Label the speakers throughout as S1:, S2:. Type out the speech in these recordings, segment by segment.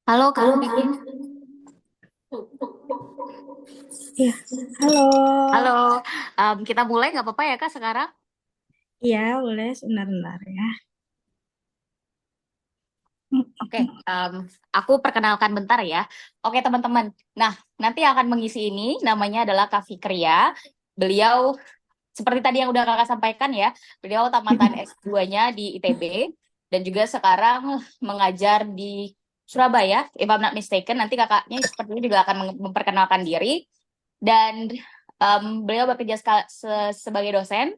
S1: Halo Kak
S2: Halo,
S1: Vicky.
S2: ya, halo.
S1: Halo. Kita mulai nggak apa-apa ya Kak sekarang?
S2: Iya, boleh sebentar-bentar ya.
S1: Oke, aku perkenalkan bentar ya. Oke teman-teman. Nah, nanti yang akan mengisi ini namanya adalah Kak Fikria. Beliau seperti tadi yang udah Kakak sampaikan ya, beliau tamatan S2-nya di ITB dan juga sekarang mengajar di Surabaya, if I'm not mistaken. Nanti kakaknya sepertinya juga akan memperkenalkan diri dan beliau bekerja sebagai dosen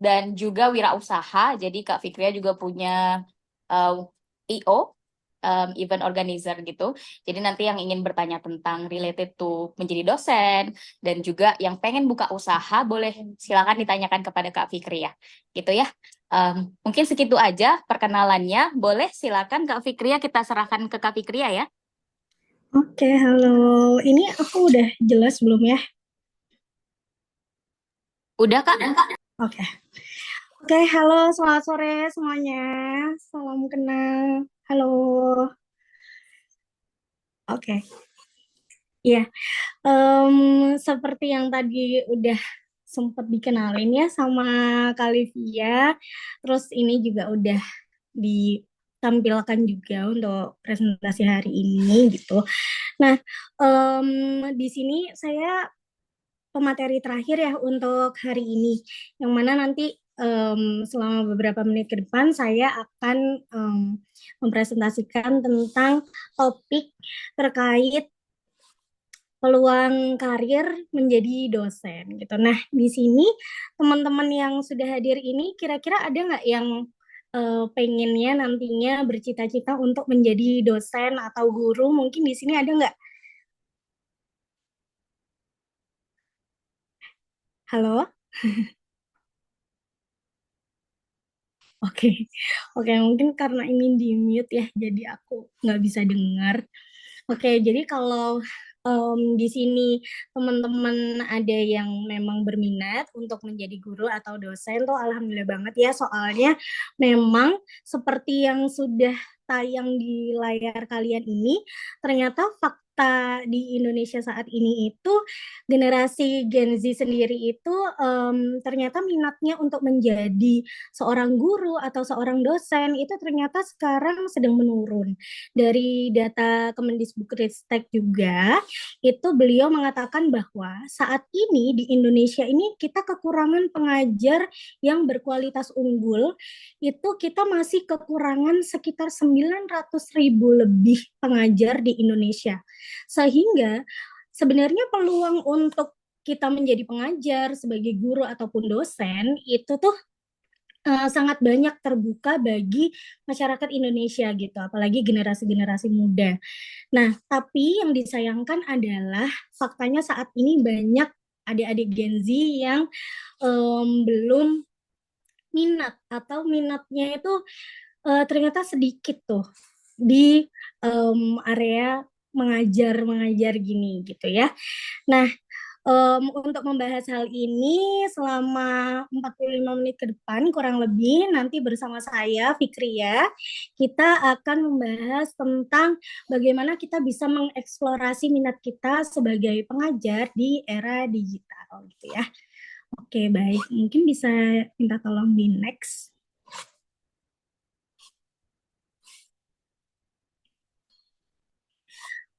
S1: dan juga wirausaha. Jadi Kak Fikria juga punya uh, IO, event organizer gitu. Jadi nanti yang ingin bertanya tentang related to menjadi dosen dan juga yang pengen buka usaha boleh silakan ditanyakan kepada Kak Fikria. Gitu ya. Mungkin segitu aja perkenalannya. Boleh silakan Kak Fikria kita serahkan ke Kak Fikria ya.
S2: Oke, halo. Ini aku udah jelas belum ya?
S1: Udah Kak?
S2: Oke. Oke, halo, selamat sore semuanya. Salam kenal. Halo. Oke. Ya, seperti yang tadi udah sempat dikenalin ya sama Kalivia. Terus ini juga udah ditampilkan juga untuk presentasi hari ini gitu. Nah, di sini saya pemateri terakhir ya untuk hari ini, yang mana nanti selama beberapa menit ke depan saya akan mempresentasikan tentang topik terkait peluang karir menjadi dosen gitu. Nah, di sini teman-teman yang sudah hadir ini kira-kira ada nggak yang pengennya nantinya bercita-cita untuk menjadi dosen atau guru? Mungkin di sini ada nggak? Halo? Oke, oke, mungkin karena ini di mute ya, jadi aku nggak bisa dengar. Oke, jadi kalau di sini teman-teman ada yang memang berminat untuk menjadi guru atau dosen tuh alhamdulillah banget ya, soalnya memang seperti yang sudah tayang di layar kalian ini, ternyata fakta di Indonesia saat ini itu generasi Gen Z sendiri itu ternyata minatnya untuk menjadi seorang guru atau seorang dosen itu ternyata sekarang sedang menurun. Dari data Kemendikbudristek juga, itu beliau mengatakan bahwa saat ini di Indonesia ini kita kekurangan pengajar yang berkualitas unggul, itu kita masih kekurangan sekitar 900.000 lebih pengajar di Indonesia. Sehingga sebenarnya peluang untuk kita menjadi pengajar sebagai guru ataupun dosen itu tuh sangat banyak terbuka bagi masyarakat Indonesia gitu, apalagi generasi-generasi muda. Nah, tapi yang disayangkan adalah faktanya saat ini banyak adik-adik Gen Z yang belum minat atau minatnya itu ternyata sedikit tuh di area mengajar gini gitu ya. Nah, untuk membahas hal ini selama 45 menit ke depan kurang lebih nanti bersama saya Fikria kita akan membahas tentang bagaimana kita bisa mengeksplorasi minat kita sebagai pengajar di era digital gitu ya. Oke, baik. Mungkin bisa minta tolong di next.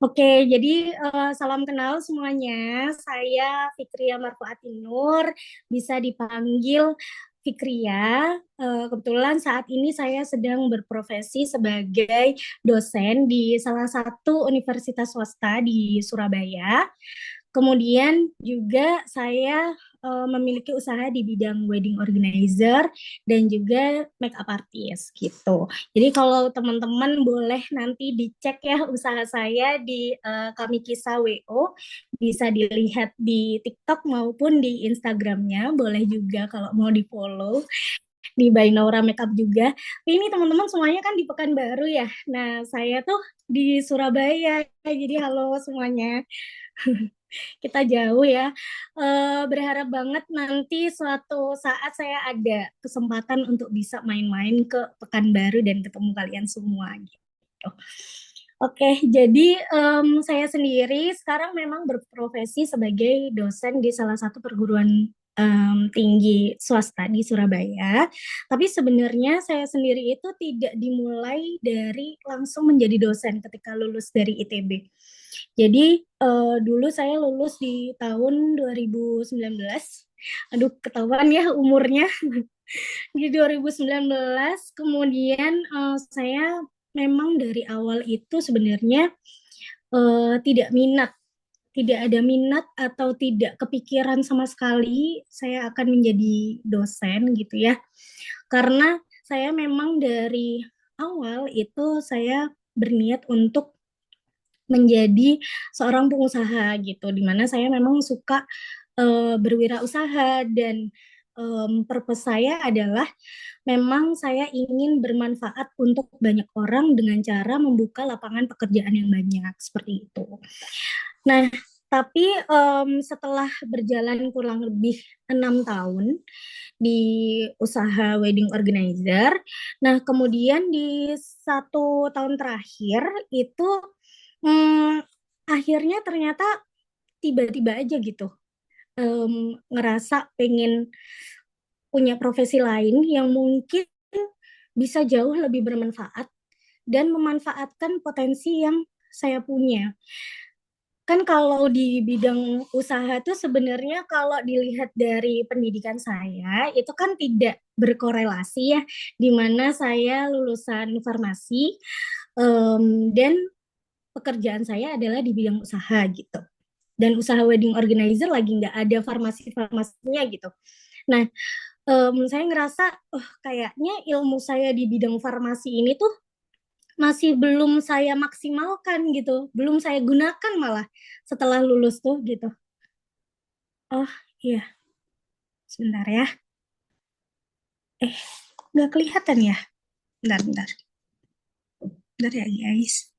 S2: Oke, jadi salam kenal semuanya. Saya Fikria Marfuati Nur, bisa dipanggil Fikria. Kebetulan saat ini saya sedang berprofesi sebagai dosen di salah satu universitas swasta di Surabaya. Kemudian juga saya memiliki usaha di bidang wedding organizer dan juga makeup artist gitu. Jadi kalau teman-teman boleh nanti dicek ya usaha saya di Kami Kisah WO, bisa dilihat di TikTok maupun di Instagramnya, boleh juga kalau mau di follow di Bainaura Makeup juga. Ini teman-teman semuanya kan di Pekanbaru ya. Nah saya tuh di Surabaya, jadi halo semuanya. Kita jauh ya. Berharap banget nanti suatu saat saya ada kesempatan untuk bisa main-main ke Pekanbaru dan ketemu kalian semua gitu. Oke, jadi saya sendiri sekarang memang berprofesi sebagai dosen di salah satu perguruan tinggi swasta di Surabaya. Tapi sebenarnya saya sendiri itu tidak dimulai dari langsung menjadi dosen ketika lulus dari ITB. Jadi dulu saya lulus di tahun 2019. Aduh, ketahuan ya umurnya. Di 2019, kemudian saya memang dari awal itu sebenarnya tidak minat, tidak ada minat atau tidak kepikiran sama sekali saya akan menjadi dosen gitu ya. Karena saya memang dari awal itu saya berniat untuk menjadi seorang pengusaha gitu, di mana saya memang suka berwirausaha dan purpose saya adalah memang saya ingin bermanfaat untuk banyak orang dengan cara membuka lapangan pekerjaan yang banyak seperti itu. Nah, tapi setelah berjalan kurang lebih 6 tahun di usaha wedding organizer, nah kemudian di 1 tahun terakhir itu akhirnya ternyata tiba-tiba aja gitu ngerasa pengen punya profesi lain yang mungkin bisa jauh lebih bermanfaat dan memanfaatkan potensi yang saya punya. Kan kalau di bidang usaha tuh sebenarnya kalau dilihat dari pendidikan saya itu kan tidak berkorelasi ya, di mana saya lulusan farmasi dan pekerjaan saya adalah di bidang usaha gitu. Dan usaha wedding organizer lagi nggak ada farmasi-farmasinya gitu. Nah, saya ngerasa, oh kayaknya ilmu saya di bidang farmasi ini tuh masih belum saya maksimalkan gitu, belum saya gunakan malah setelah lulus tuh gitu. Oh iya, sebentar ya. Eh, nggak kelihatan ya? Bentar, bentar. Bentar ya guys.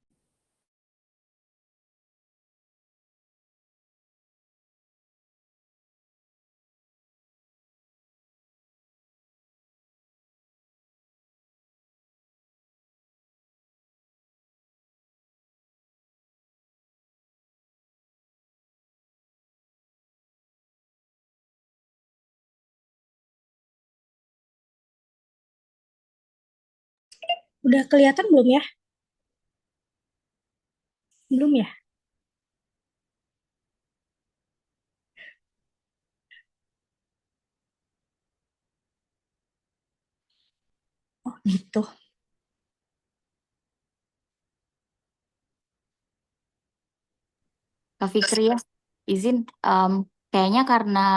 S2: Udah kelihatan belum ya? Belum ya? Oh gitu.
S1: Kak Fikri ya, izin. Kayaknya karena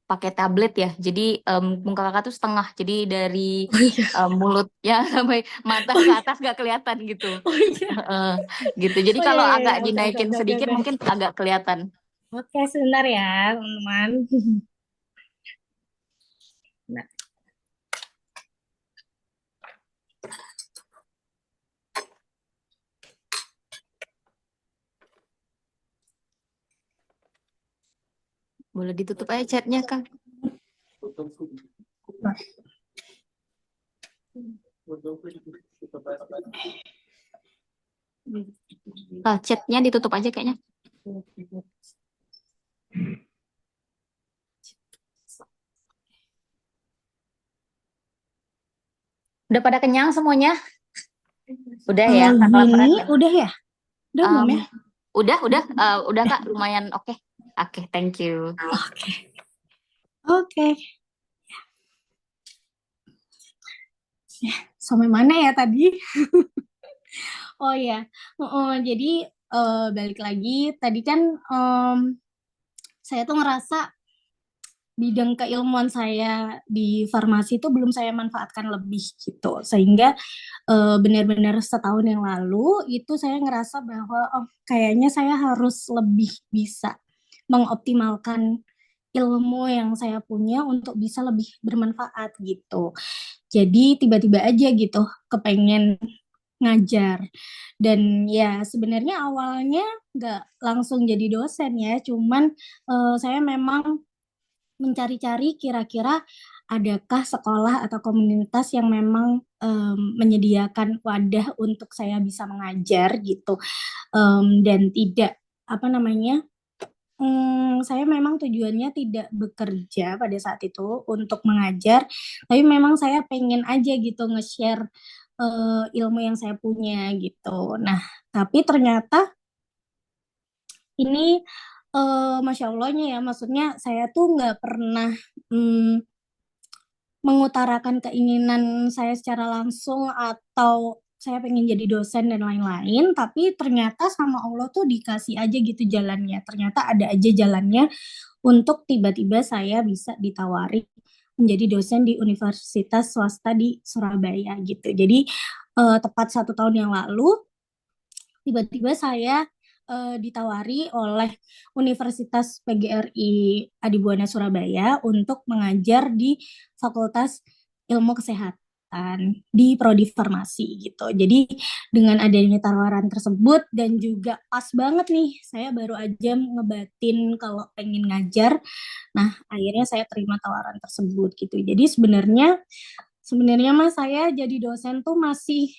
S1: pakai tablet ya, jadi muka kakak tuh setengah. Jadi dari
S2: Oh iya.
S1: mulutnya sampai mata
S2: Oh
S1: ke
S2: iya.
S1: atas nggak kelihatan gitu.
S2: Oh iya.
S1: Heeh, gitu. Jadi
S2: Oh iya,
S1: kalau
S2: iya,
S1: agak
S2: iya. Oke, oke,
S1: dinaikin
S2: oke, oke,
S1: sedikit
S2: oke.
S1: mungkin agak kelihatan.
S2: Oke, sebentar ya, teman-teman. Nah,
S1: Boleh ditutup aja chatnya, Kak. Chatnya ditutup aja kayaknya. Udah pada kenyang semuanya? Udah ya,
S2: kalau
S1: nggak kelaparan
S2: gini
S1: kan?
S2: udah ya? Udah belum
S1: Um,
S2: ya?
S1: udah Kak, lumayan oke. Oke, thank you.
S2: Oke. Oke. Sampai mana ya tadi? Oh ya, jadi balik lagi tadi kan saya tuh ngerasa bidang keilmuan saya di farmasi itu belum saya manfaatkan lebih gitu, sehingga benar-benar setahun yang lalu itu saya ngerasa bahwa oh kayaknya saya harus lebih bisa mengoptimalkan ilmu yang saya punya untuk bisa lebih bermanfaat gitu. Jadi tiba-tiba aja gitu kepengen ngajar. Dan ya sebenarnya awalnya nggak langsung jadi dosen ya, cuman saya memang mencari-cari kira-kira adakah sekolah atau komunitas yang memang menyediakan wadah untuk saya bisa mengajar gitu. Dan tidak apa namanya, saya memang tujuannya tidak bekerja pada saat itu untuk mengajar, tapi memang saya pengen aja gitu nge-share ilmu yang saya punya gitu. Nah, tapi ternyata ini Masya Allahnya ya, maksudnya saya tuh nggak pernah mm, mengutarakan keinginan saya secara langsung atau saya pengen jadi dosen dan lain-lain, tapi ternyata sama Allah tuh dikasih aja gitu jalannya. Ternyata ada aja jalannya untuk tiba-tiba saya bisa ditawari menjadi dosen di universitas swasta di Surabaya gitu. Jadi tepat 1 tahun yang lalu tiba-tiba saya ditawari oleh Universitas PGRI Adibuana Surabaya untuk mengajar di Fakultas Ilmu Kesehatan di Prodi Farmasi gitu. Jadi dengan adanya tawaran tersebut dan juga pas banget nih, saya baru aja ngebatin kalau pengen ngajar. Nah, akhirnya saya terima tawaran tersebut gitu. Jadi sebenarnya sebenarnya Mas saya jadi dosen tuh masih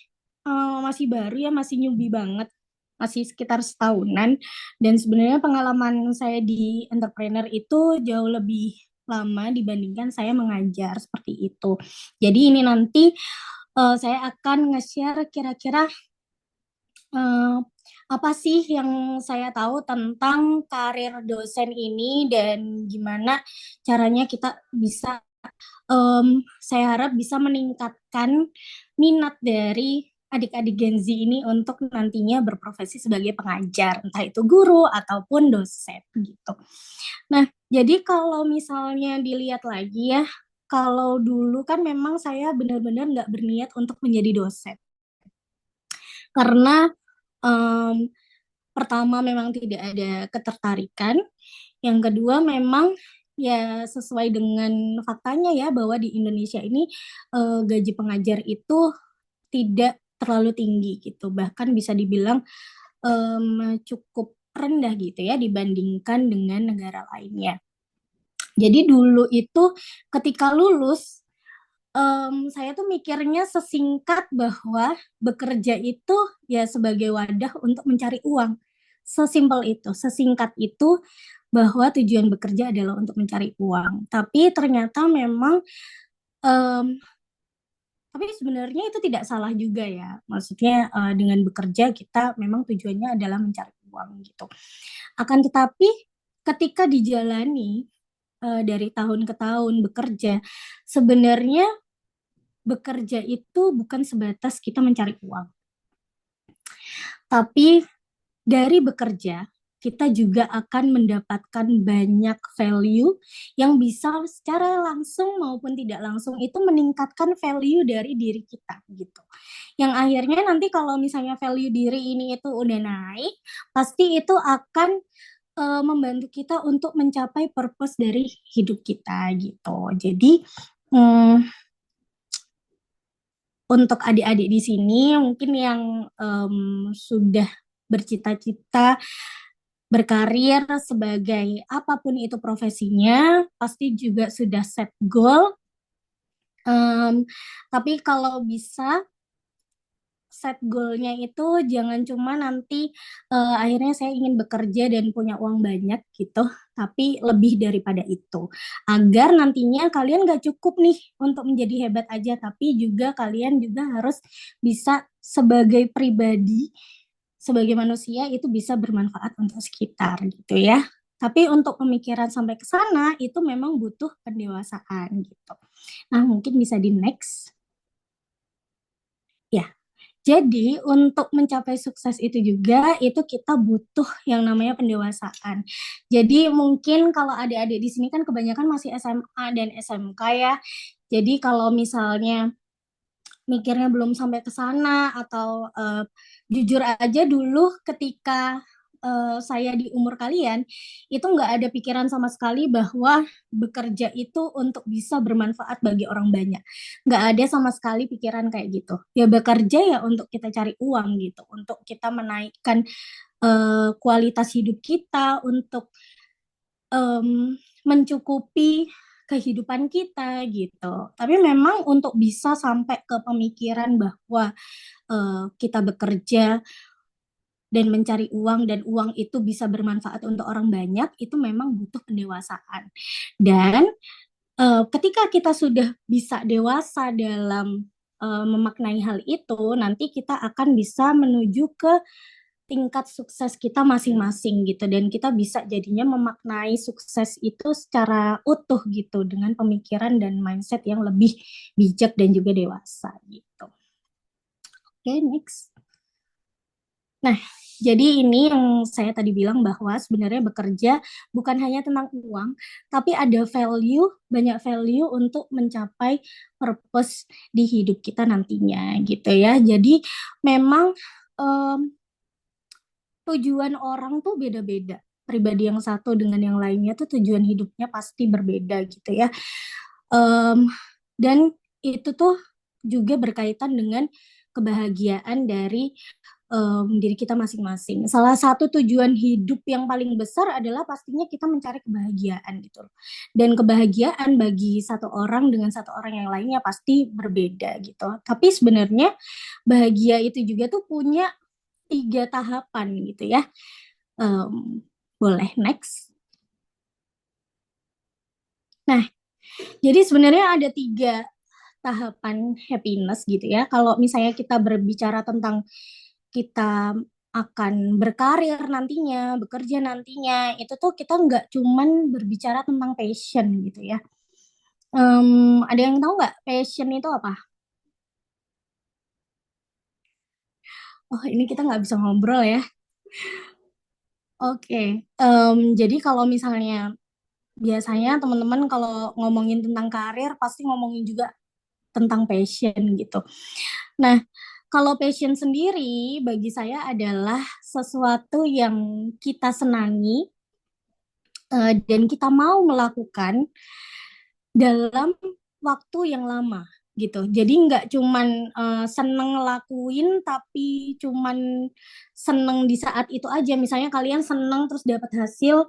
S2: baru ya, masih newbie banget, masih sekitar setahunan. Dan sebenarnya pengalaman saya di entrepreneur itu jauh lebih lama dibandingkan saya mengajar seperti itu. Jadi ini nanti saya akan nge-share kira-kira eh, apa sih yang saya tahu tentang karir dosen ini dan gimana caranya kita bisa, saya harap bisa meningkatkan minat dari adik-adik Gen Z ini untuk nantinya berprofesi sebagai pengajar, entah itu guru ataupun dosen gitu. Nah, jadi kalau misalnya dilihat lagi ya, kalau dulu kan memang saya benar-benar nggak berniat untuk menjadi dosen. Karena em, pertama memang tidak ada ketertarikan, yang kedua memang ya sesuai dengan faktanya ya bahwa di Indonesia ini gaji pengajar itu tidak terlalu tinggi gitu, bahkan bisa dibilang cukup rendah gitu ya dibandingkan dengan negara lainnya. Jadi dulu itu ketika lulus, saya tuh mikirnya sesingkat bahwa bekerja itu ya sebagai wadah untuk mencari uang. Sesimpel itu, sesingkat itu bahwa tujuan bekerja adalah untuk mencari uang. Tapi ternyata memang, em, tapi sebenarnya itu tidak salah juga ya. Maksudnya dengan bekerja kita memang tujuannya adalah mencari uang gitu. Akan tetapi ketika dijalani dari tahun ke tahun bekerja, sebenarnya bekerja itu bukan sebatas kita mencari uang, tapi dari bekerja kita juga akan mendapatkan banyak value yang bisa secara langsung maupun tidak langsung itu meningkatkan value dari diri kita gitu. Yang akhirnya nanti kalau misalnya value diri ini itu udah naik, pasti itu akan membantu kita untuk mencapai purpose dari hidup kita gitu. Jadi untuk adik-adik di sini mungkin yang sudah bercita-cita berkarir sebagai apapun itu profesinya, pasti juga sudah set goal. Tapi kalau bisa set goalnya itu jangan cuma nanti akhirnya saya ingin bekerja dan punya uang banyak gitu, tapi lebih daripada itu. Agar nantinya kalian gak cukup nih untuk menjadi hebat aja, tapi juga kalian juga harus bisa sebagai pribadi, sebagai manusia itu bisa bermanfaat untuk sekitar gitu ya. Tapi untuk pemikiran sampai ke sana itu memang butuh pendewasaan gitu. Nah, mungkin bisa di next. Ya, jadi untuk mencapai sukses itu juga itu kita butuh yang namanya pendewasaan. Jadi mungkin kalau adik-adik di sini kan kebanyakan masih SMA dan SMK ya. Jadi kalau misalnya mikirnya belum sampai ke sana atau jujur aja dulu ketika saya di umur kalian itu nggak ada pikiran sama sekali bahwa bekerja itu untuk bisa bermanfaat bagi orang banyak. Nggak ada sama sekali pikiran kayak gitu. Ya bekerja ya untuk kita cari uang gitu, untuk kita menaikkan kualitas hidup kita, untuk mencukupi kehidupan kita gitu. Tapi memang untuk bisa sampai ke pemikiran bahwa kita bekerja dan mencari uang dan uang itu bisa bermanfaat untuk orang banyak, itu memang butuh pendewasaan. Dan ketika kita sudah bisa dewasa dalam memaknai hal itu, nanti kita akan bisa menuju ke tingkat sukses kita masing-masing gitu, dan kita bisa jadinya memaknai sukses itu secara utuh gitu dengan pemikiran dan mindset yang lebih bijak dan juga dewasa gitu. Oke, next. Nah, jadi ini yang saya tadi bilang bahwa sebenarnya bekerja bukan hanya tentang uang, tapi ada value, banyak value untuk mencapai purpose di hidup kita nantinya gitu ya. Jadi memang em, tujuan orang tuh beda-beda. Pribadi yang satu dengan yang lainnya tuh tujuan hidupnya pasti berbeda gitu ya. Em, dan itu tuh juga berkaitan dengan kebahagiaan dari diri kita masing-masing. Salah satu tujuan hidup yang paling besar adalah pastinya kita mencari kebahagiaan gitu loh. Dan kebahagiaan bagi satu orang dengan satu orang yang lainnya pasti berbeda gitu. Tapi sebenarnya bahagia itu juga tuh punya 3 tahapan gitu ya. Em, boleh next. Nah, jadi sebenarnya ada 3 tahapan happiness gitu ya. Kalau misalnya kita berbicara tentang kita akan berkarir nantinya, bekerja nantinya, itu tuh kita nggak cuman berbicara tentang passion gitu ya. Ada yang tahu nggak passion itu apa? Oh, ini kita nggak bisa ngobrol ya. Oke, jadi kalau misalnya biasanya teman-teman kalau ngomongin tentang karir pasti ngomongin juga tentang passion gitu. Nah, kalau passion sendiri bagi saya adalah sesuatu yang kita senangi dan kita mau melakukan dalam waktu yang lama gitu. Jadi nggak cuman seneng ngelakuin tapi cuman seneng di saat itu aja. Misalnya kalian seneng terus dapat hasil,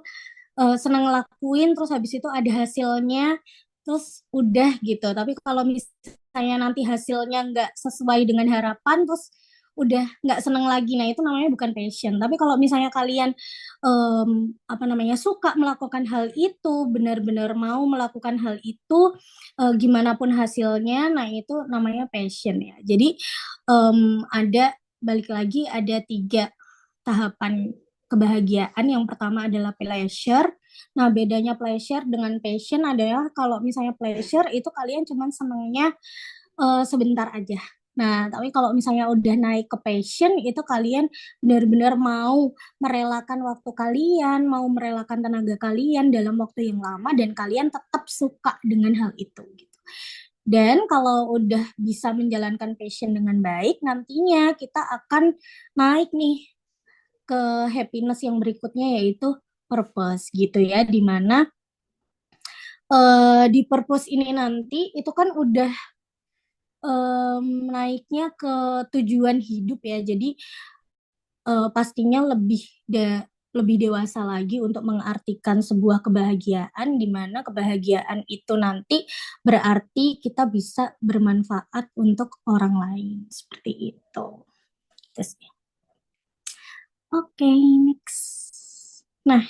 S2: seneng ngelakuin terus habis itu ada hasilnya terus udah gitu. Tapi kalau misalnya nanti hasilnya nggak sesuai dengan harapan terus udah nggak seneng lagi, nah itu namanya bukan passion. Tapi kalau misalnya kalian apa namanya suka melakukan hal itu, benar-benar mau melakukan hal itu, gimana pun hasilnya, nah itu namanya passion ya. Jadi ada, balik lagi ada 3 tahapan kebahagiaan. Yang pertama adalah pleasure. Nah, bedanya pleasure dengan passion adalah kalau misalnya pleasure itu kalian cuman senengnya sebentar aja. Nah, tapi kalau misalnya udah naik ke passion, itu kalian benar-benar mau merelakan waktu kalian, mau merelakan tenaga kalian dalam waktu yang lama, dan kalian tetap suka dengan hal itu gitu. Dan kalau udah bisa menjalankan passion dengan baik, nantinya kita akan naik nih ke happiness yang berikutnya, yaitu purpose gitu ya, dimana di purpose ini nanti itu kan udah naiknya ke tujuan hidup ya. Jadi pastinya lebih dewasa lagi untuk mengartikan sebuah kebahagiaan, di mana kebahagiaan itu nanti berarti kita bisa bermanfaat untuk orang lain seperti itu. Terus, oke, next. Nah,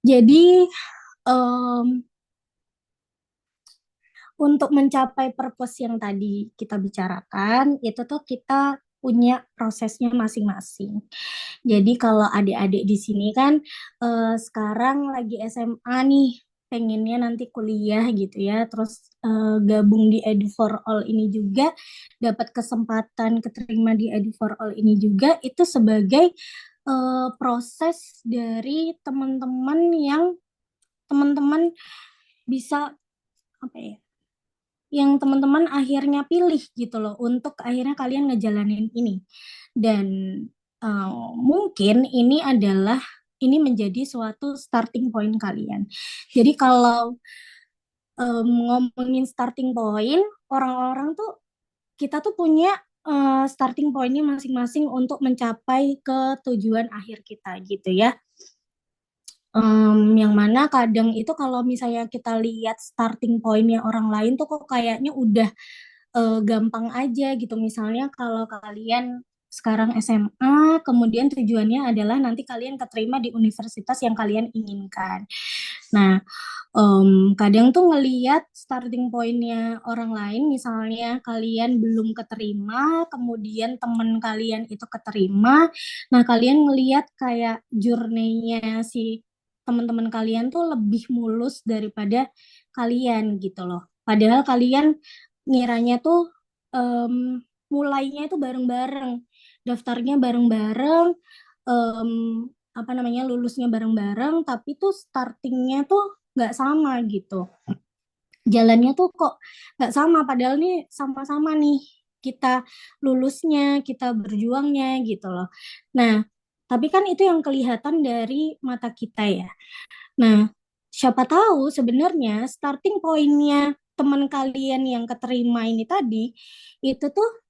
S2: jadi em, untuk mencapai purpose yang tadi kita bicarakan, itu tuh kita punya prosesnya masing-masing. Jadi kalau adik-adik di sini kan sekarang lagi SMA nih, pengennya nanti kuliah gitu ya, terus gabung di Edu for All ini juga, dapat kesempatan keterima di Edu for All ini juga, itu sebagai proses dari teman-teman bisa apa ya, yang teman-teman akhirnya pilih gitu loh untuk akhirnya kalian ngejalanin ini. Dan mungkin ini menjadi suatu starting point kalian. Jadi kalau ngomongin starting point, orang-orang tuh kita tuh punya starting pointnya masing-masing untuk mencapai ke tujuan akhir kita gitu ya. Yang mana kadang itu kalau misalnya kita lihat starting pointnya orang lain tuh kok kayaknya udah gampang aja gitu. Misalnya kalau kalian sekarang SMA, kemudian tujuannya adalah nanti kalian keterima di universitas yang kalian inginkan. Nah, kadang tuh ngeliat starting pointnya orang lain, misalnya kalian belum keterima, kemudian temen kalian itu keterima, nah kalian ngeliat kayak journey-nya si teman-teman kalian tuh lebih mulus daripada kalian gitu loh. Padahal kalian ngiranya tuh em, mulainya itu bareng-bareng, daftarnya bareng-bareng, em, apa namanya lulusnya bareng-bareng, tapi tuh startingnya tuh nggak sama gitu. Jalannya tuh kok nggak sama, padahal nih sama-sama nih kita lulusnya, kita berjuangnya gitu loh. Nah, tapi kan itu yang kelihatan dari mata kita ya. Nah, siapa tahu sebenarnya starting pointnya teman kalian yang keterima ini tadi, itu tuh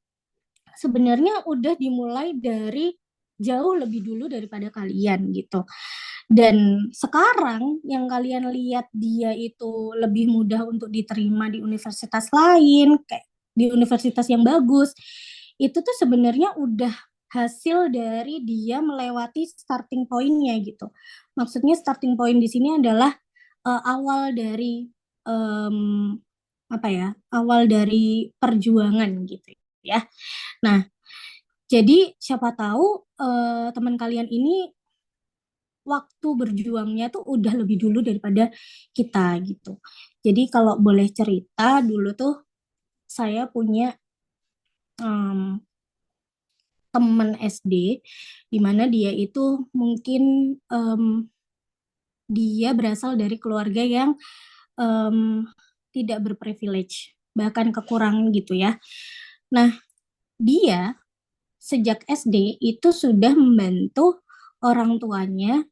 S2: sebenarnya udah dimulai dari jauh lebih dulu daripada kalian gitu. Dan sekarang yang kalian lihat dia itu lebih mudah untuk diterima di universitas lain, kayak di universitas yang bagus, itu tuh sebenarnya udah hasil dari dia melewati starting point-nya gitu. Maksudnya starting point di sini adalah awal dari em, apa ya? Awal dari perjuangan gitu ya. Nah, jadi siapa tahu teman kalian ini waktu berjuangnya tuh udah lebih dulu daripada kita gitu. Jadi kalau boleh cerita dulu tuh saya punya em, teman SD di mana dia itu mungkin em, dia berasal dari keluarga yang em, tidak berprivilege, bahkan kekurangan gitu ya. Nah, dia sejak SD itu sudah membantu orang tuanya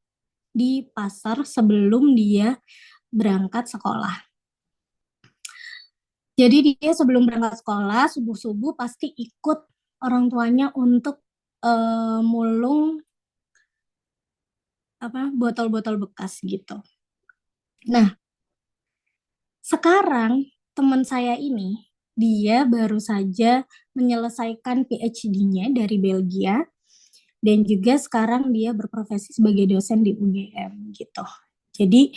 S2: di pasar sebelum dia berangkat sekolah. Jadi dia sebelum berangkat sekolah, subuh-subuh pasti ikut orang tuanya untuk mulung apa botol-botol bekas gitu. Nah, sekarang teman saya ini dia baru saja menyelesaikan PhD-nya dari Belgia dan juga sekarang dia berprofesi sebagai dosen di UGM gitu. Jadi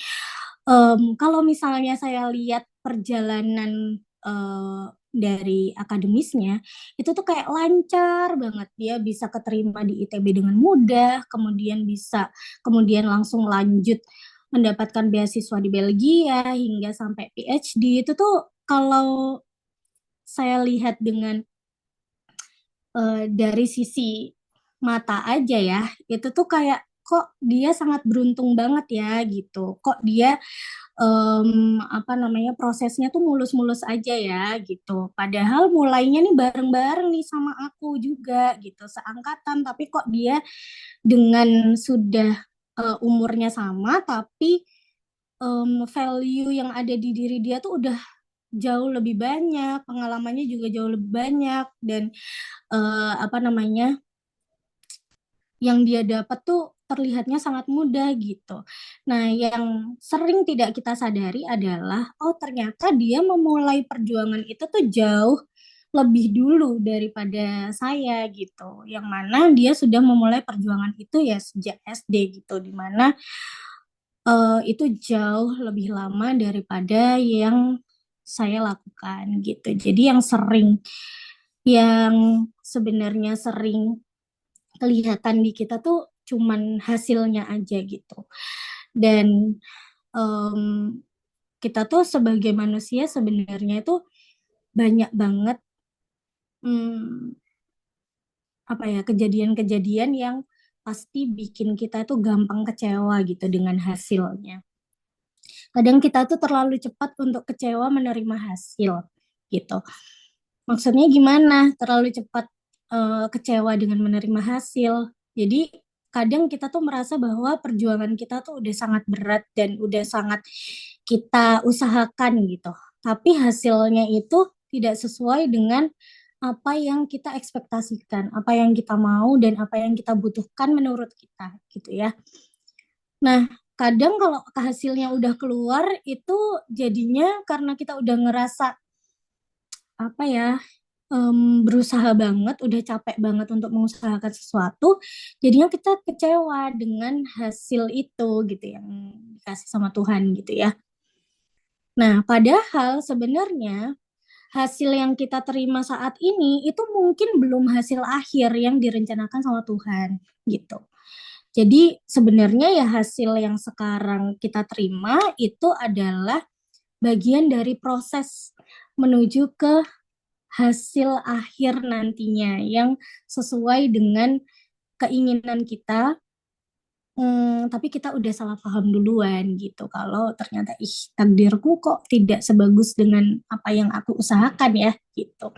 S2: kalau misalnya saya lihat perjalanan dari akademisnya, itu tuh kayak lancar banget. Dia bisa keterima di ITB dengan mudah, kemudian langsung lanjut mendapatkan beasiswa di Belgia hingga sampai PhD. Itu tuh kalau saya lihat dengan dari sisi mata aja ya, itu tuh kayak kok dia sangat beruntung banget ya gitu. Kok dia apa namanya prosesnya tuh mulus-mulus aja ya gitu. Padahal mulainya nih bareng-bareng nih sama aku juga gitu, seangkatan. Tapi kok dia dengan sudah umurnya sama, tapi value yang ada di diri dia tuh udah jauh lebih banyak, pengalamannya juga jauh lebih banyak dan apa namanya yang dia dapat tuh terlihatnya sangat mudah gitu. Nah, yang sering tidak kita sadari adalah, oh ternyata dia memulai perjuangan itu tuh jauh lebih dulu daripada saya gitu. Yang mana dia sudah memulai perjuangan itu ya sejak SD gitu, dimana itu jauh lebih lama daripada yang saya lakukan gitu. Jadi yang sebenarnya sering kelihatan di kita tuh cuman hasilnya aja gitu. Dan em, kita tuh sebagai manusia sebenarnya itu banyak banget hmm, apa ya kejadian-kejadian yang pasti bikin kita tuh gampang kecewa gitu dengan hasilnya. Kadang kita tuh terlalu cepat untuk kecewa menerima hasil gitu. Maksudnya gimana? Terlalu cepat kecewa dengan menerima hasil. Jadi kadang kita tuh merasa bahwa perjuangan kita tuh udah sangat berat dan udah sangat kita usahakan gitu. Tapi hasilnya itu tidak sesuai dengan apa yang kita ekspektasikan, apa yang kita mau dan apa yang kita butuhkan menurut kita gitu ya. Nah, kadang kalau hasilnya udah keluar itu jadinya karena kita udah ngerasa apa ya, berusaha banget, udah capek banget untuk mengusahakan sesuatu, jadinya kita kecewa dengan hasil itu gitu yang dikasih sama Tuhan gitu ya. Nah, padahal sebenarnya hasil yang kita terima saat ini itu mungkin belum hasil akhir yang direncanakan sama Tuhan gitu. Jadi sebenarnya ya hasil yang sekarang kita terima itu adalah bagian dari proses menuju ke hasil akhir nantinya yang sesuai dengan keinginan kita. Tapi kita udah salah paham duluan gitu kalau ternyata takdirku kok tidak sebagus dengan apa yang aku usahakan ya gitu.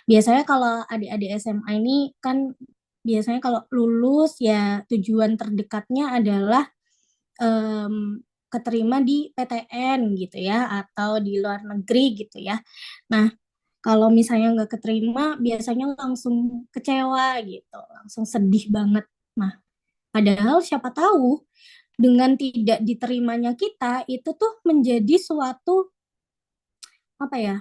S2: Biasanya kalau adik-adik SMA ini kan biasanya kalau lulus ya tujuan terdekatnya adalah keterima di PTN gitu ya atau di luar negeri gitu ya. Nah, kalau misalnya nggak keterima biasanya langsung kecewa gitu, langsung sedih banget. Nah, padahal siapa tahu dengan tidak diterimanya kita itu tuh menjadi suatu apa ya?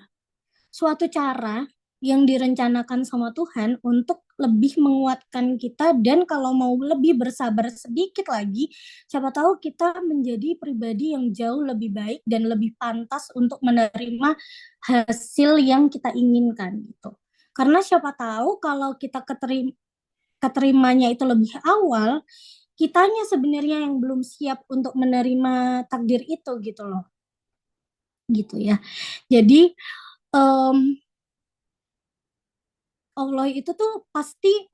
S2: Suatu cara yang direncanakan sama Tuhan untuk lebih menguatkan kita dan kalau mau lebih bersabar sedikit lagi, siapa tahu kita menjadi pribadi yang jauh lebih baik dan lebih pantas untuk menerima hasil yang kita inginkan gitu. Karena siapa tahu kalau kita keterimanya itu lebih awal, kitanya sebenarnya yang belum siap untuk menerima takdir itu gitu loh. Gitu ya. Jadi em, Allah itu tuh pasti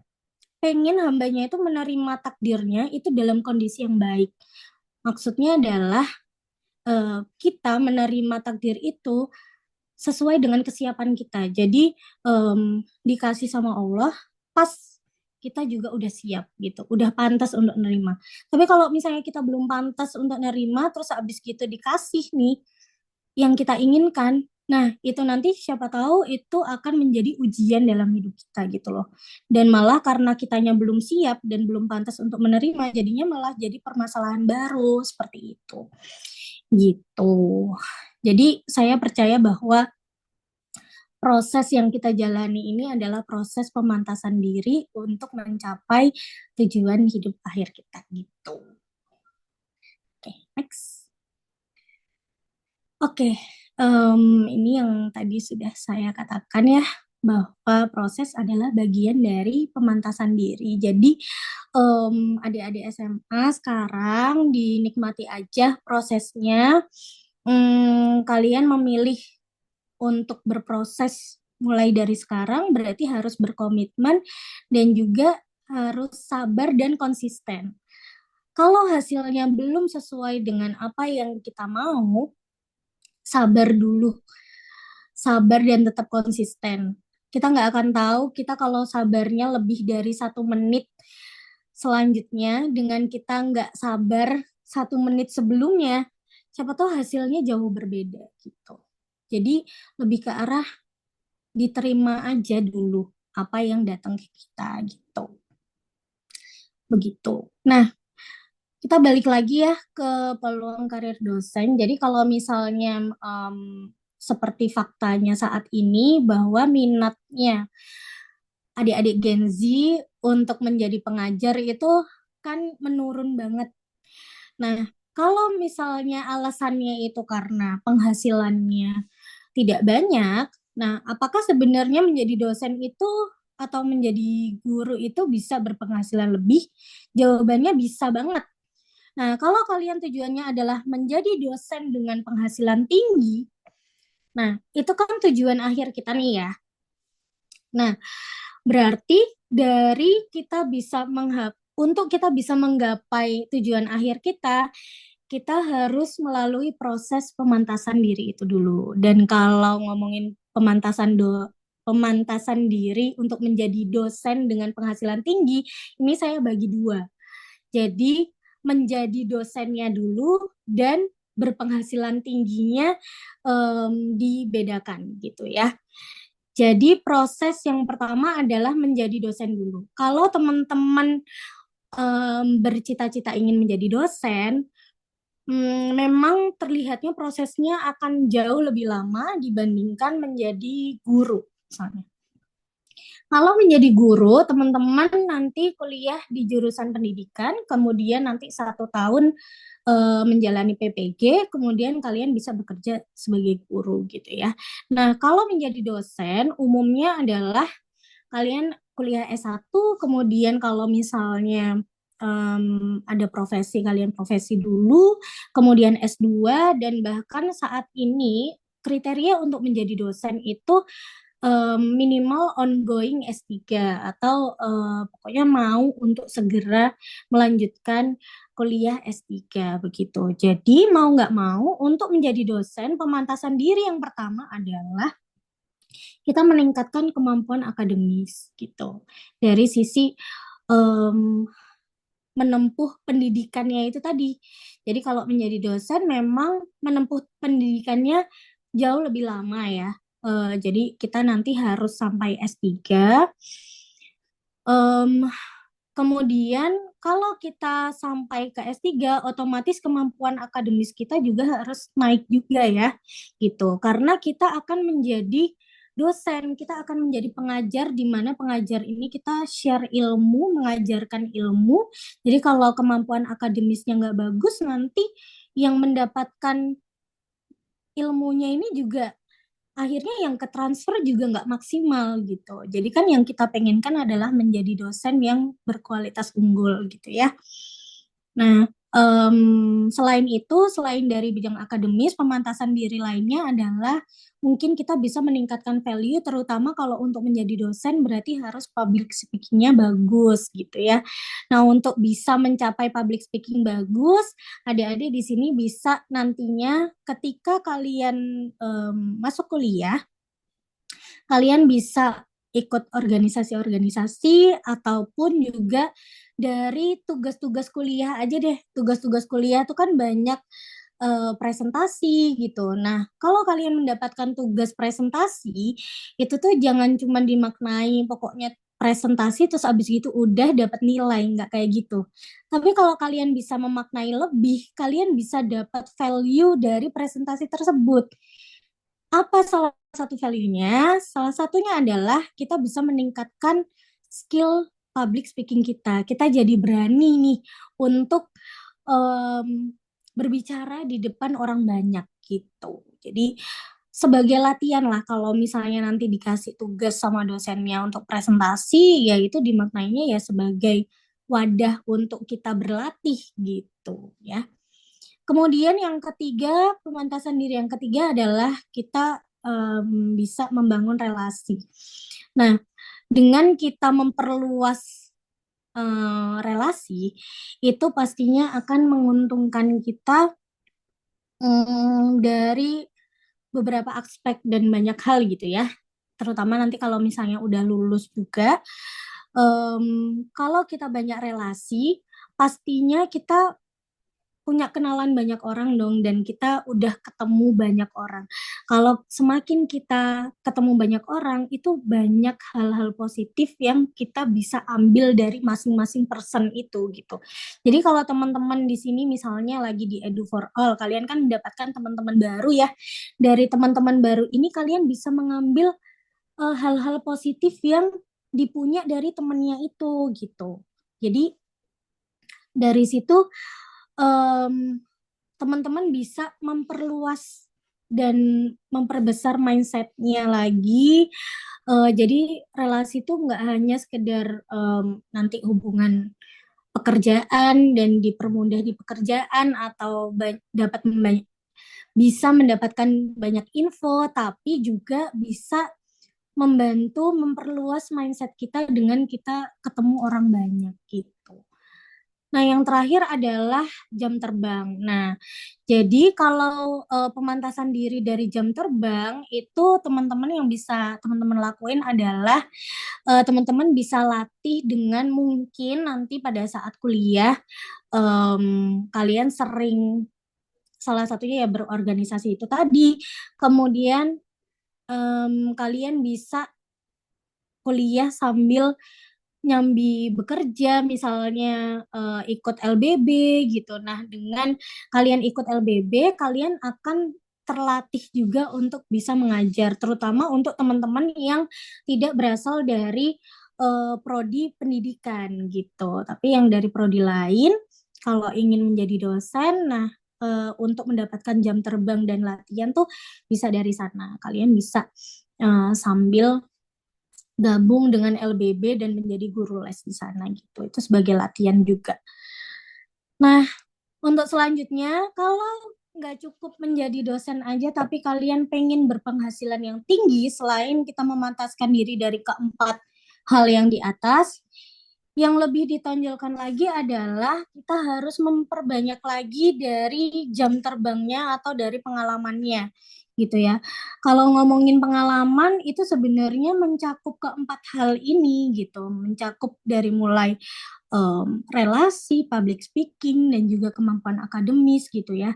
S2: pengen hambanya itu menerima takdirnya itu dalam kondisi yang baik. Maksudnya adalah kita menerima takdir itu sesuai dengan kesiapan kita. Jadi dikasih sama Allah pas kita juga udah siap gitu, udah pantas untuk nerima. Tapi kalau misalnya kita belum pantas untuk nerima, terus habis gitu dikasih nih yang kita inginkan, nah itu nanti siapa tahu itu akan menjadi ujian dalam hidup kita gitu loh. Dan malah karena kitanya belum siap dan belum pantas untuk menerima, jadinya malah jadi permasalahan baru seperti itu. Gitu. Jadi saya percaya bahwa proses yang kita jalani ini adalah proses pemantasan diri untuk mencapai tujuan hidup akhir kita gitu. Oke, next. Oke, ini yang tadi sudah saya katakan ya, bahwa proses adalah bagian dari pemantasan diri. Jadi, adik-adik SMA sekarang dinikmati aja prosesnya. Kalian memilih untuk berproses mulai dari sekarang, berarti harus berkomitmen dan juga harus sabar dan konsisten. Kalau hasilnya belum sesuai dengan apa yang kita mau, sabar dulu, sabar dan tetap konsisten. Kita nggak akan tahu kita kalau sabarnya lebih dari 1 menit selanjutnya dengan kita nggak sabar 1 menit sebelumnya, siapa tahu hasilnya jauh berbeda gitu. Jadi lebih ke arah diterima aja dulu apa yang datang ke kita gitu. Begitu. Nah, kita balik lagi ya ke peluang karir dosen. Jadi kalau misalnya seperti faktanya saat ini bahwa minatnya adik-adik Gen Z untuk menjadi pengajar itu kan menurun banget. Nah, kalau misalnya alasannya itu karena penghasilannya tidak banyak, nah apakah sebenarnya menjadi dosen itu atau menjadi guru itu bisa berpenghasilan lebih? Jawabannya bisa banget. Nah, kalau kalian tujuannya adalah menjadi dosen dengan penghasilan tinggi, nah itu kan tujuan akhir kita nih ya. Nah, berarti dari kita bisa untuk kita bisa menggapai tujuan akhir kita, kita harus melalui proses pemantasan diri itu dulu. Dan kalau ngomongin pemantasan diri untuk menjadi dosen dengan penghasilan tinggi, ini saya bagi dua. Jadi menjadi dosennya dulu dan berpenghasilan tingginya dibedakan gitu ya. Jadi proses yang pertama adalah menjadi dosen dulu. Kalau teman-teman bercita-cita ingin menjadi dosen, memang terlihatnya prosesnya akan jauh lebih lama dibandingkan menjadi guru misalnya. Kalau menjadi guru, teman-teman nanti kuliah di jurusan pendidikan, kemudian nanti 1 tahun menjalani PPG, kemudian kalian bisa bekerja sebagai guru gitu ya. Nah, kalau menjadi dosen, umumnya adalah kalian kuliah S1, kemudian kalau misalnya ada profesi, kalian profesi dulu, kemudian S2, dan bahkan saat ini kriteria untuk menjadi dosen itu minimal ongoing S3 atau pokoknya mau untuk segera melanjutkan kuliah S3 begitu. Jadi mau nggak mau untuk menjadi dosen, pemantasan diri yang pertama adalah kita meningkatkan kemampuan akademis gitu. Dari sisi em, menempuh pendidikannya itu tadi. Jadi kalau menjadi dosen memang menempuh pendidikannya jauh lebih lama ya. Jadi kita nanti harus sampai S3. Em, Kemudian kalau kita sampai ke S3, otomatis kemampuan akademis kita juga harus naik juga ya, gitu. Karena kita akan menjadi dosen, kita akan menjadi pengajar di mana pengajar ini kita share ilmu, mengajarkan ilmu. Jadi kalau kemampuan akademisnya nggak bagus, nanti yang mendapatkan ilmunya ini juga akhirnya yang ke transfer juga nggak maksimal gitu. Jadi kan yang kita pengenkan adalah menjadi dosen yang berkualitas unggul gitu ya. Nah, selain itu, selain dari bidang akademis, pemantasan diri lainnya adalah mungkin kita bisa meningkatkan value, terutama kalau untuk menjadi dosen berarti harus public speaking-nya bagus gitu ya. Nah, untuk bisa mencapai public speaking bagus, adik-adik di sini bisa nantinya ketika kalian masuk kuliah, kalian bisa ikut organisasi-organisasi ataupun juga dari tugas-tugas kuliah aja deh. Tugas-tugas kuliah tuh kan banyak presentasi gitu. Nah, kalau kalian mendapatkan tugas presentasi, itu tuh jangan cuma dimaknai pokoknya presentasi terus abis gitu udah dapat nilai, nggak kayak gitu. Tapi kalau kalian bisa memaknai lebih, kalian bisa dapat value dari presentasi tersebut. Apa salah satu value-nya? Salah satunya adalah kita bisa meningkatkan skill public speaking kita. Kita jadi berani nih untuk berbicara di depan orang banyak gitu. Jadi sebagai latihan lah kalau misalnya nanti dikasih tugas sama dosennya untuk presentasi, ya itu dimaknainya ya sebagai wadah untuk kita berlatih gitu ya. Kemudian yang ketiga, pemantasan diri yang ketiga adalah kita bisa membangun relasi. Nah, dengan kita memperluas relasi, itu pastinya akan menguntungkan kita dari beberapa aspek dan banyak hal gitu ya. Terutama nanti kalau misalnya udah lulus juga, kalau kita banyak relasi, pastinya kita punya kenalan banyak orang dong dan kita udah ketemu banyak orang. Kalau semakin kita ketemu banyak orang, itu banyak hal-hal positif yang kita bisa ambil dari masing-masing person itu gitu. Jadi kalau teman-teman di sini misalnya lagi di Edu for All, kalian kan mendapatkan teman-teman baru ya. Dari teman-teman baru ini kalian bisa mengambil hal-hal positif yang dipunya dari temennya itu gitu. Jadi dari situ em, teman-teman bisa memperluas dan memperbesar mindsetnya lagi. Jadi relasi itu nggak hanya sekedar nanti hubungan pekerjaan dan dipermudah di pekerjaan atau dapat bisa mendapatkan banyak info, tapi juga bisa membantu memperluas mindset kita dengan kita ketemu orang banyak gitu. Nah, yang terakhir adalah jam terbang. Nah, jadi kalau pemantasan diri dari jam terbang itu teman-teman yang bisa teman-teman lakuin adalah teman-teman bisa latih dengan mungkin nanti pada saat kuliah kalian sering salah satunya ya berorganisasi itu tadi. Kemudian kalian bisa kuliah sambil nyambi bekerja, misalnya ikut LBB gitu. Nah, dengan kalian ikut LBB, kalian akan terlatih juga untuk bisa mengajar, terutama untuk teman-teman yang tidak berasal dari prodi pendidikan gitu. Tapi yang dari prodi lain, kalau ingin menjadi dosen, nah untuk mendapatkan jam terbang dan latihan tuh bisa dari sana. Kalian bisa sambil gabung dengan LBB dan menjadi guru les di sana gitu. Itu sebagai latihan juga. Nah, untuk selanjutnya, kalau nggak cukup menjadi dosen aja, tapi kalian pengen berpenghasilan yang tinggi, selain kita memantaskan diri dari keempat hal yang di atas, yang lebih ditonjolkan lagi adalah kita harus memperbanyak lagi dari jam terbangnya atau dari pengalamannya gitu ya. Kalau ngomongin pengalaman itu sebenarnya mencakup keempat hal ini gitu, mencakup dari mulai relasi, public speaking, dan juga kemampuan akademis gitu ya.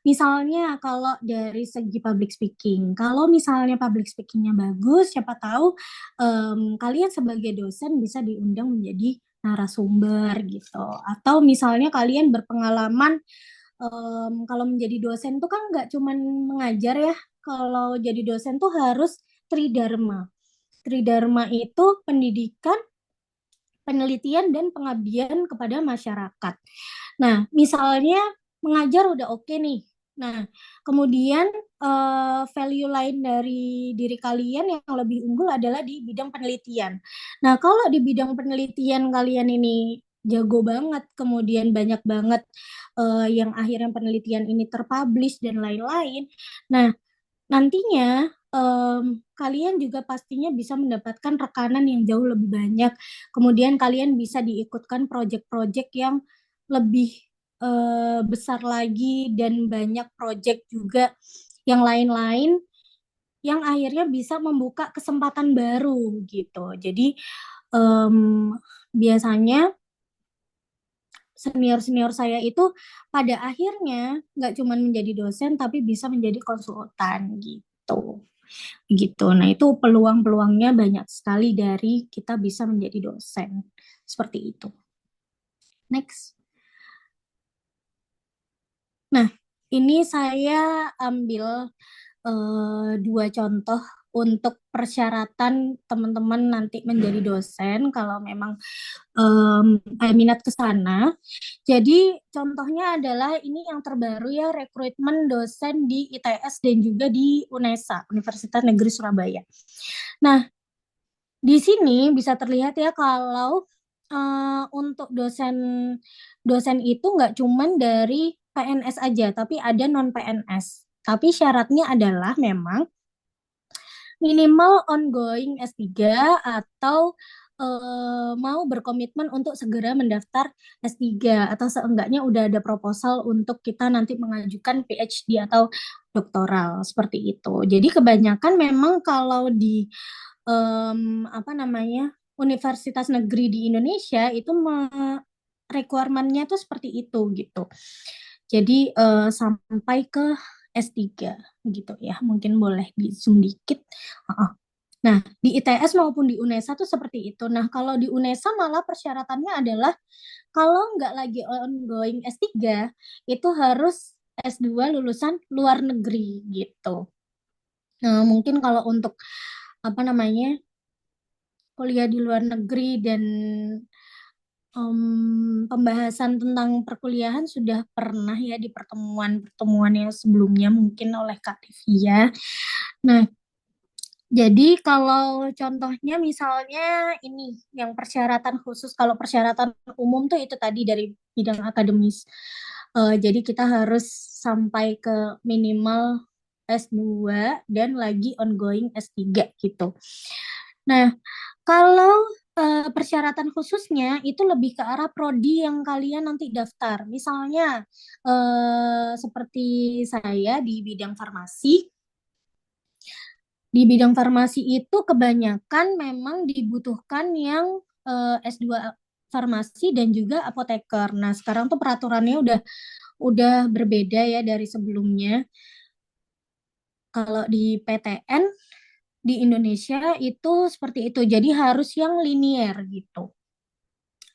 S2: Misalnya kalau dari segi public speaking, kalau misalnya public speakingnya bagus, siapa tahu kalian sebagai dosen bisa diundang menjadi narasumber gitu. Atau misalnya kalian berpengalaman kalau menjadi dosen tuh kan nggak cuman mengajar ya. Kalau jadi dosen tuh harus tridharma. Tridharma itu pendidikan, penelitian, dan pengabdian kepada masyarakat. Nah, misalnya mengajar udah oke nih. Nah, kemudian value lain dari diri kalian yang lebih unggul adalah di bidang penelitian. Nah, kalau di bidang penelitian kalian ini jago banget, kemudian banyak banget yang akhirnya penelitian ini terpublish dan lain-lain. Nah, nantinya kalian juga pastinya bisa mendapatkan rekanan yang jauh lebih banyak. Kemudian kalian bisa diikutkan proyek-proyek yang lebih besar lagi dan banyak proyek juga yang lain-lain yang akhirnya bisa membuka kesempatan baru gitu. Jadi biasanya senior-senior saya itu pada akhirnya nggak cuma menjadi dosen tapi bisa menjadi konsultan gitu. Gitu. Nah, itu peluang-peluangnya banyak sekali dari kita bisa menjadi dosen. Seperti itu. Next. Nah, ini saya ambil dua contoh untuk persyaratan teman-teman nanti menjadi dosen kalau memang minat ke sana. Jadi contohnya adalah ini yang terbaru ya, rekrutmen dosen di ITS dan juga di UNESA, Universitas Negeri Surabaya. Nah, di sini bisa terlihat ya kalau untuk dosen dosen itu nggak cuman dari PNS aja, tapi ada non PNS. Tapi syaratnya adalah memang minimal ongoing S3 atau mau berkomitmen untuk segera mendaftar S3 atau seenggaknya udah ada proposal untuk kita nanti mengajukan PhD atau doktoral seperti itu. Jadi kebanyakan memang kalau di apa namanya universitas negeri di Indonesia itu requirement-nya tuh seperti itu gitu. Jadi sampai ke S3 gitu ya. Mungkin boleh di zoom dikit. Nah, di ITS maupun di UNESA tuh seperti itu. Nah, kalau di UNESA malah persyaratannya adalah kalau nggak lagi ongoing S3, itu harus S2 lulusan luar negeri gitu. Nah, mungkin kalau untuk apa namanya kuliah di luar negeri dan pembahasan tentang perkuliahan sudah pernah ya di pertemuan-pertemuan yang sebelumnya mungkin oleh Kak Livia. Nah, jadi kalau contohnya misalnya ini yang persyaratan khusus, kalau persyaratan umum tuh itu tadi dari bidang akademis. Jadi kita harus sampai ke minimal S2 dan lagi ongoing S3 gitu. Nah, kalau persyaratan khususnya itu lebih ke arah prodi yang kalian nanti daftar. Misalnya seperti saya di bidang farmasi. Di bidang farmasi itu kebanyakan memang dibutuhkan yang S2 farmasi dan juga apoteker. Nah, sekarang tuh peraturannya udah berbeda ya dari sebelumnya. Kalau di PTN di Indonesia itu seperti itu. Jadi harus yang linier gitu.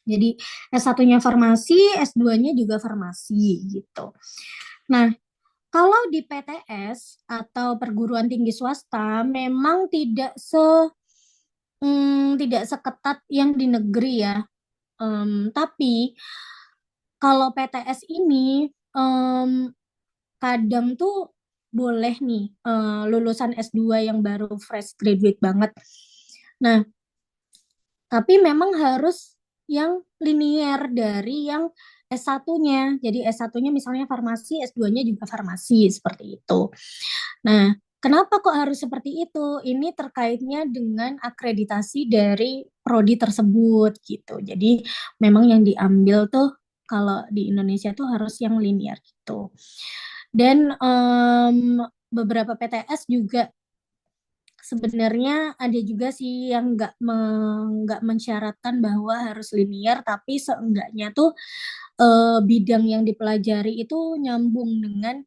S2: Jadi S1-nya farmasi, S2-nya juga farmasi gitu. Nah, kalau di PTS atau perguruan tinggi swasta memang tidak seketat yang di negeri ya. Tapi kalau PTS ini kadang tuh boleh nih lulusan S2 yang baru fresh graduate banget. Nah, tapi memang harus yang linear dari yang S1-nya. Jadi S1-nya misalnya farmasi, S2-nya juga farmasi, seperti itu. Nah, kenapa kok harus seperti itu? Ini terkaitnya dengan akreditasi dari prodi tersebut gitu. Jadi memang yang diambil tuh kalau di Indonesia tuh harus yang linear gitu. Dan beberapa PTS juga sebenarnya ada juga sih yang nggak mensyaratkan bahwa harus linear, tapi seenggaknya tuh bidang yang dipelajari itu nyambung dengan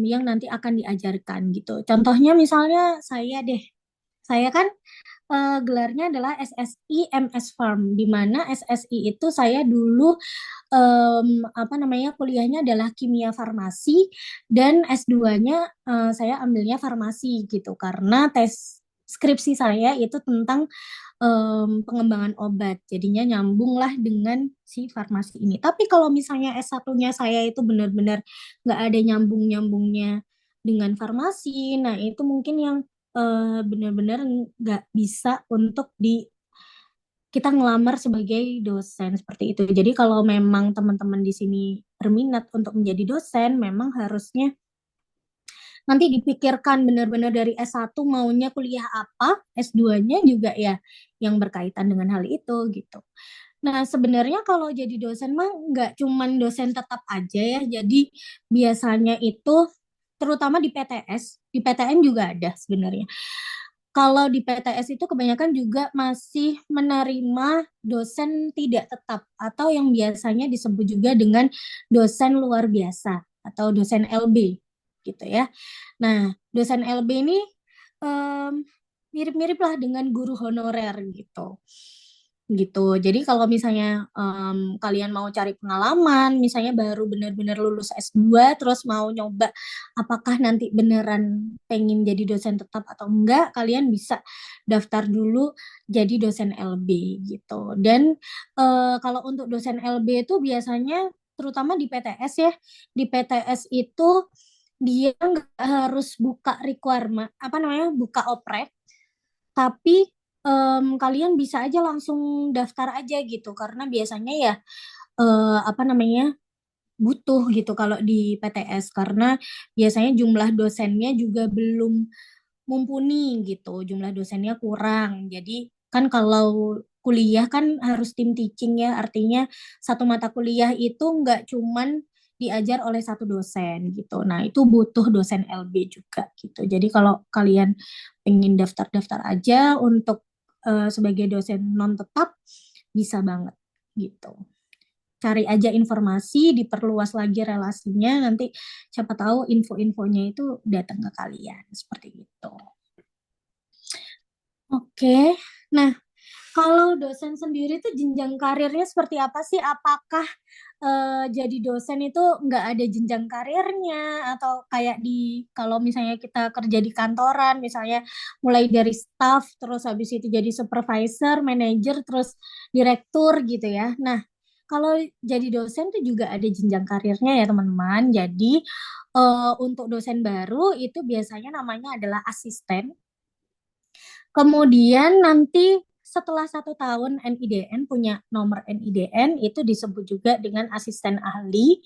S2: yang nanti akan diajarkan gitu. Contohnya misalnya saya kan gelarnya adalah SSI MS Farm, di mana SSI itu saya dulu apa namanya kuliahnya adalah kimia farmasi dan S2-nya saya ambilnya farmasi gitu karena tes skripsi saya itu tentang pengembangan obat. Jadinya nyambung lah dengan si farmasi ini. Tapi kalau misalnya S1-nya saya itu benar-benar nggak ada nyambung-nyambungnya dengan farmasi, nah itu mungkin yang benar-benar nggak bisa untuk kita ngelamar sebagai dosen seperti itu. Jadi kalau memang teman-teman di sini berminat untuk menjadi dosen, memang harusnya nanti dipikirkan benar-benar dari S1 maunya kuliah apa, S2-nya juga ya yang berkaitan dengan hal itu gitu. Nah, sebenarnya kalau jadi dosen mah nggak cuman dosen tetap aja ya. Jadi biasanya itu terutama di PTS, di PTN juga ada sebenarnya. Kalau di PTS itu kebanyakan juga masih menerima dosen tidak tetap atau yang biasanya disebut juga dengan dosen luar biasa atau dosen LB gitu ya. Nah, dosen LB ini em, mirip-mirip lah dengan guru honorer gitu gitu. Jadi kalau misalnya kalian mau cari pengalaman, misalnya baru benar-benar lulus S2, terus mau nyoba apakah nanti beneran pengen jadi dosen tetap atau enggak, kalian bisa daftar dulu jadi dosen LB gitu. Dan kalau untuk dosen LB itu biasanya terutama di PTS ya, di PTS itu dia nggak harus buka requirement, apa namanya, buka oprek, tapi kalian bisa aja langsung daftar aja gitu karena biasanya ya apa namanya butuh gitu kalau di PTS karena biasanya jumlah dosennya juga belum mumpuni gitu, jumlah dosennya kurang. Jadi kan kalau kuliah kan harus tim teaching ya, artinya satu mata kuliah itu nggak cuman diajar oleh satu dosen gitu. Nah, itu butuh dosen LB juga gitu. Jadi kalau kalian pengen daftar-daftar aja untuk sebagai dosen non tetap bisa banget gitu. Cari aja informasi, diperluas lagi relasinya, nanti siapa tahu info-infonya itu datang ke kalian seperti itu. Oke, nah kalau dosen sendiri tuh jenjang karirnya seperti apa sih? Apakah jadi dosen itu nggak ada jenjang karirnya atau kayak di kalau misalnya kita kerja di kantoran, misalnya mulai dari staff, terus habis itu jadi supervisor, manager, terus direktur gitu ya. Nah, kalau jadi dosen tuh juga ada jenjang karirnya ya teman-teman. Jadi untuk dosen baru itu biasanya namanya adalah asisten. Kemudian nanti setelah 1 tahun NIDN punya nomor NIDN itu disebut juga dengan asisten ahli.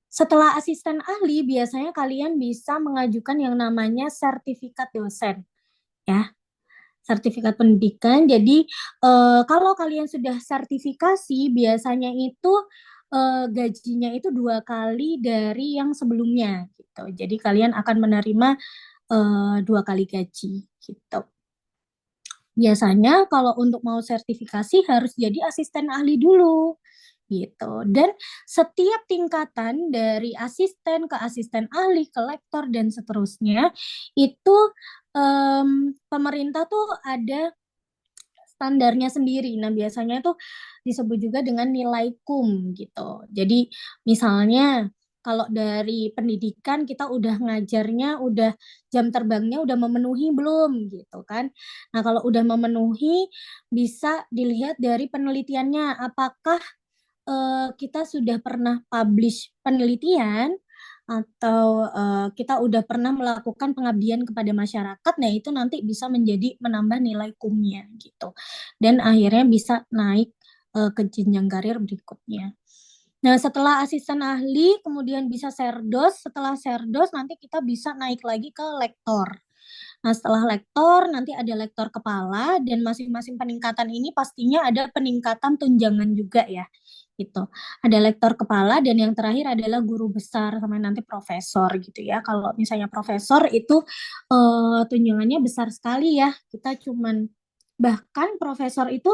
S2: Setelah asisten ahli biasanya kalian bisa mengajukan yang namanya sertifikat dosen ya, sertifikat pendidikan. Jadi kalau kalian sudah sertifikasi biasanya itu gajinya itu 2 kali dari yang sebelumnya gitu. Jadi kalian akan menerima 2 kali gaji gitu. Biasanya kalau untuk mau sertifikasi harus jadi asisten ahli dulu gitu. Dan setiap tingkatan dari asisten ke asisten ahli ke lektor dan seterusnya itu pemerintah tuh ada standarnya sendiri. Nah, biasanya itu disebut juga dengan nilai KUM gitu. Jadi, misalnya kalau dari pendidikan kita udah ngajarnya, udah jam terbangnya udah memenuhi belum gitu kan. Nah, kalau udah memenuhi bisa dilihat dari penelitiannya apakah kita sudah pernah publish penelitian atau kita udah pernah melakukan pengabdian kepada masyarakat, nah itu nanti bisa menjadi menambah nilai kumnya gitu. Dan akhirnya bisa naik ke jenjang karir berikutnya. Nah, setelah asisten ahli, kemudian bisa serdos. Setelah serdos, nanti kita bisa naik lagi ke lektor. Nah, setelah lektor, nanti ada lektor kepala, dan masing-masing peningkatan ini pastinya ada peningkatan tunjangan juga ya, gitu. Ada lektor kepala, dan yang terakhir adalah guru besar, sampai nanti profesor gitu ya. Kalau misalnya profesor itu tunjangannya besar sekali ya. Kita cuman, bahkan profesor itu,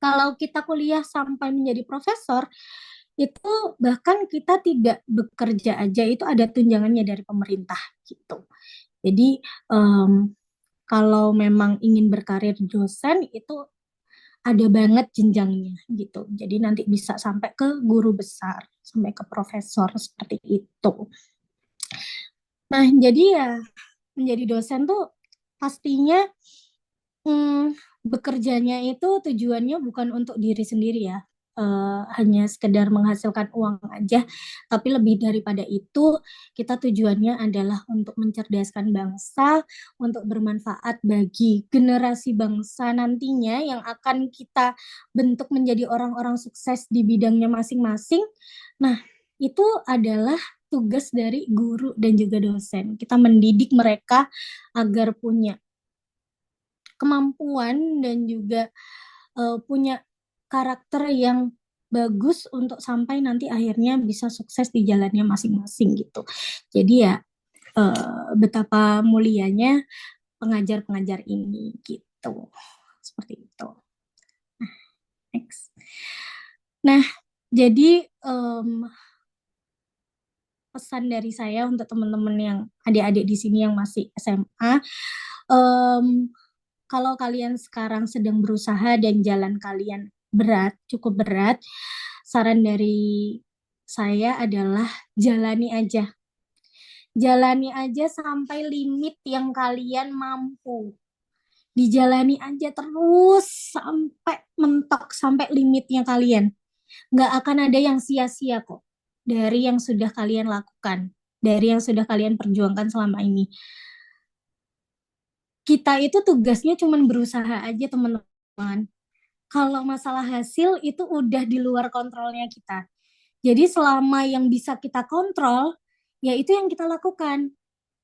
S2: kalau kita kuliah sampai menjadi profesor, itu bahkan kita tidak bekerja aja, itu ada tunjangannya dari pemerintah gitu. Jadi kalau memang ingin berkarir dosen itu ada banget jenjangnya gitu. Jadi nanti bisa sampai ke guru besar, sampai ke profesor seperti itu. Nah, jadi ya menjadi dosen tuh pastinya bekerjanya itu tujuannya bukan untuk diri sendiri ya. Hanya sekedar menghasilkan uang aja, tapi lebih daripada itu, kita tujuannya adalah untuk mencerdaskan bangsa, untuk bermanfaat bagi generasi bangsa nantinya yang akan kita bentuk menjadi orang-orang sukses di bidangnya masing-masing. Nah, itu adalah tugas dari guru dan juga dosen. Kita mendidik mereka agar punya kemampuan dan juga punya karakter yang bagus untuk sampai nanti akhirnya bisa sukses di jalannya masing-masing gitu. Jadi ya betapa mulianya pengajar-pengajar ini gitu. Seperti itu. Next. Nah, jadi pesan dari saya untuk teman-teman yang adik-adik di sini yang masih SMA, kalau kalian sekarang sedang berusaha dan jalan kalian berat, cukup berat, saran dari saya adalah jalani aja. Jalani aja sampai limit yang kalian mampu. Dijalani aja terus sampai mentok, sampai limitnya kalian. Nggak akan ada yang sia-sia kok dari yang sudah kalian lakukan, dari yang sudah kalian perjuangkan selama ini. Kita itu tugasnya cuma berusaha aja, teman-teman. Kalau masalah hasil itu udah di luar kontrolnya kita. Jadi selama yang bisa kita kontrol, ya itu yang kita lakukan.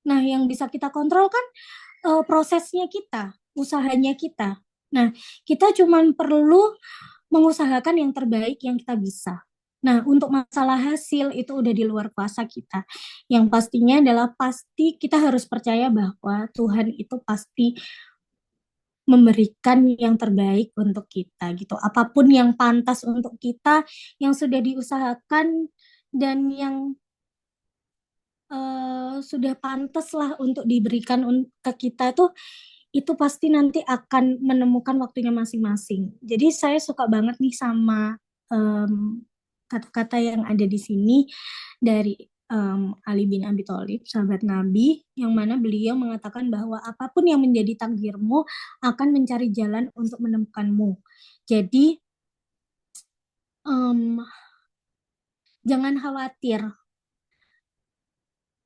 S2: Nah, yang bisa kita kontrol kan prosesnya kita, usahanya kita. Nah, kita cuma perlu mengusahakan yang terbaik yang kita bisa. Nah, untuk masalah hasil itu udah di luar kuasa kita. Yang pastinya adalah pasti kita harus percaya bahwa Tuhan itu pasti memberikan yang terbaik untuk kita gitu. Apapun yang pantas untuk kita, yang sudah diusahakan dan yang sudah pantas lah untuk diberikan ke kita tuh, itu pasti nanti akan menemukan waktunya masing-masing. Jadi saya suka banget nih sama kata-kata yang ada di sini dari Ali bin Abi Thalib, sahabat Nabi, yang mana beliau mengatakan bahwa apapun yang menjadi takdirmu akan mencari jalan untuk menemukanmu. Jadi jangan khawatir.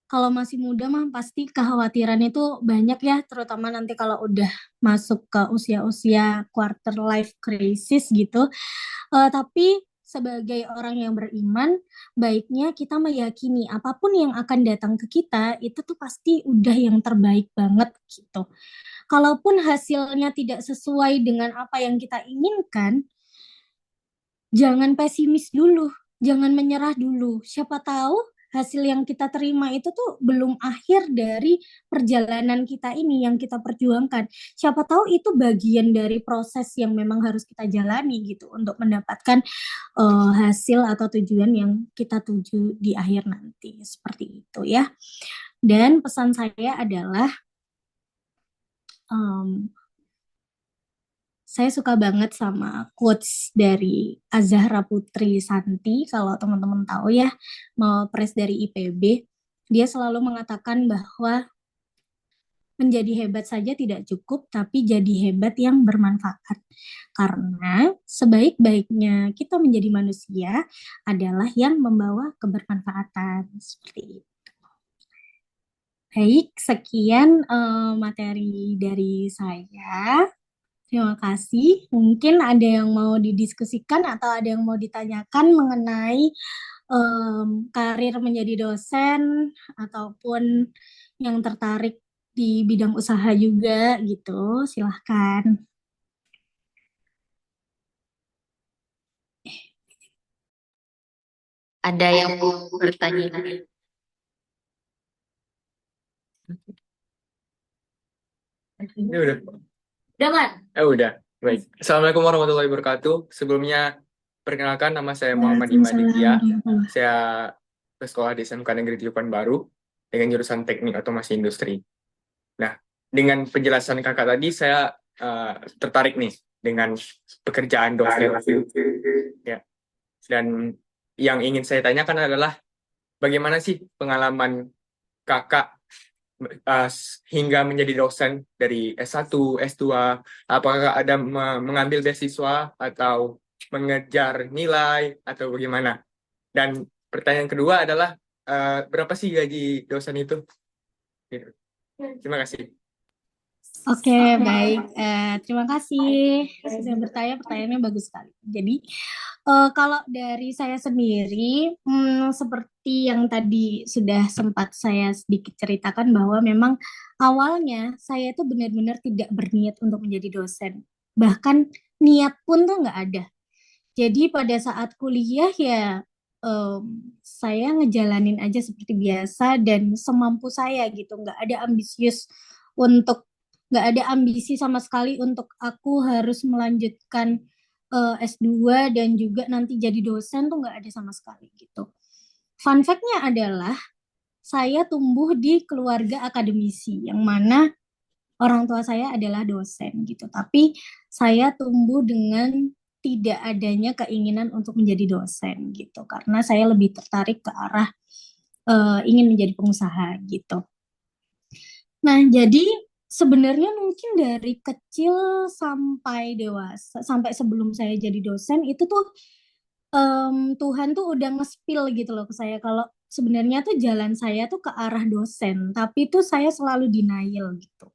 S2: Kalau masih muda mah pasti kekhawatiran itu banyak ya, terutama nanti kalau udah masuk ke usia-usia quarter life crisis gitu. Tapi sebagai orang yang beriman, baiknya kita meyakini apapun yang akan datang ke kita itu tuh pasti udah yang terbaik banget gitu. Kalaupun hasilnya tidak sesuai dengan apa yang kita inginkan, jangan pesimis dulu, jangan menyerah dulu. Siapa tahu hasil yang kita terima itu tuh belum akhir dari perjalanan kita ini yang kita perjuangkan. Siapa tahu itu bagian dari proses yang memang harus kita jalani gitu untuk mendapatkan hasil atau tujuan yang kita tuju di akhir nanti. Seperti itu ya. Dan pesan saya adalah saya suka banget sama quotes dari Azahra Putri Santi, kalau teman-teman tahu ya, mau pres dari IPB. Dia selalu mengatakan bahwa menjadi hebat saja tidak cukup, tapi jadi hebat yang bermanfaat. Karena sebaik-baiknya kita menjadi manusia adalah yang membawa kebermanfaatan. Seperti itu. Baik, sekian materi dari saya. Terima kasih. Mungkin ada yang mau didiskusikan atau ada yang mau ditanyakan mengenai karir menjadi dosen ataupun yang tertarik di bidang usaha juga gitu. Silahkan.
S1: Ada yang mau bertanya?
S3: Ini udah.
S1: Udah, Man?
S3: Udah. Baik. Assalamualaikum warahmatullahi wabarakatuh. Sebelumnya, perkenalkan nama saya Muhammad Imaditya. Saya bersekolah di SMK Negeri Tujuan Baru dengan jurusan Teknik Otomasi Industri. Nah, dengan penjelasan kakak tadi, saya tertarik nih dengan pekerjaan dosen. Ya. Dan yang ingin saya tanyakan adalah bagaimana sih pengalaman kakak hingga menjadi dosen dari S1, S2, apakah ada mengambil beasiswa atau mengejar nilai atau bagaimana? Dan pertanyaan kedua adalah berapa sih gaji dosen itu? Gitu. Terima kasih.
S2: Oke, baik. Terima kasih sudah bertanya. Pertanyaannya bagus sekali. Jadi, kalau dari saya sendiri, seperti yang tadi sudah sempat saya sedikit ceritakan bahwa memang awalnya saya itu benar-benar tidak berniat untuk menjadi dosen. Bahkan niat pun tuh nggak ada. Jadi pada saat kuliah ya saya ngejalanin aja seperti biasa dan semampu saya gitu. Nggak ada ambisi sama sekali untuk aku harus melanjutkan S2 dan juga nanti jadi dosen tuh nggak ada sama sekali gitu. Fun fact-nya adalah saya tumbuh di keluarga akademisi yang mana orang tua saya adalah dosen gitu. Tapi saya tumbuh dengan tidak adanya keinginan untuk menjadi dosen gitu karena saya lebih tertarik ke arah ingin menjadi pengusaha gitu. Nah, jadi sebenarnya mungkin dari kecil sampai dewasa, sampai sebelum saya jadi dosen itu tuh Tuhan tuh udah nge-spill gitu loh ke saya kalau sebenarnya tuh jalan saya tuh ke arah dosen, tapi tuh saya selalu denial gitu.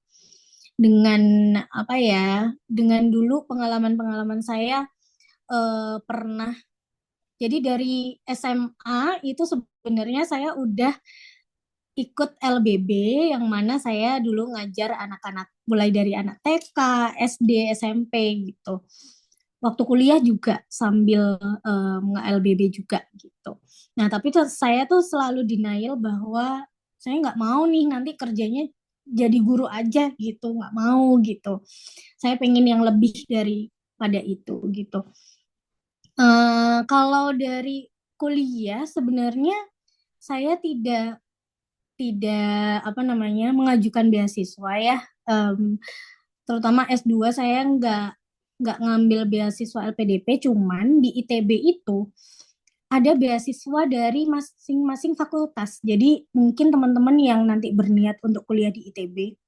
S2: Dengan apa ya? Dengan dulu pengalaman-pengalaman saya pernah jadi dari SMA itu sebenarnya saya udah ikut LBB yang mana saya dulu ngajar anak-anak mulai dari anak TK, SD, SMP gitu. Waktu kuliah juga sambil nge-LBB juga gitu. Nah, tapi tuh saya tuh selalu denial bahwa saya nggak mau nih nanti kerjanya jadi guru aja gitu, nggak mau gitu. Saya pengen yang lebih daripada itu gitu. Kalau dari kuliah sebenarnya saya tidak apa namanya mengajukan beasiswa ya. Terutama S2 saya nggak ngambil beasiswa LPDP, cuman di ITB itu ada beasiswa dari masing-masing fakultas. Jadi mungkin teman-teman yang nanti berniat untuk kuliah di ITB,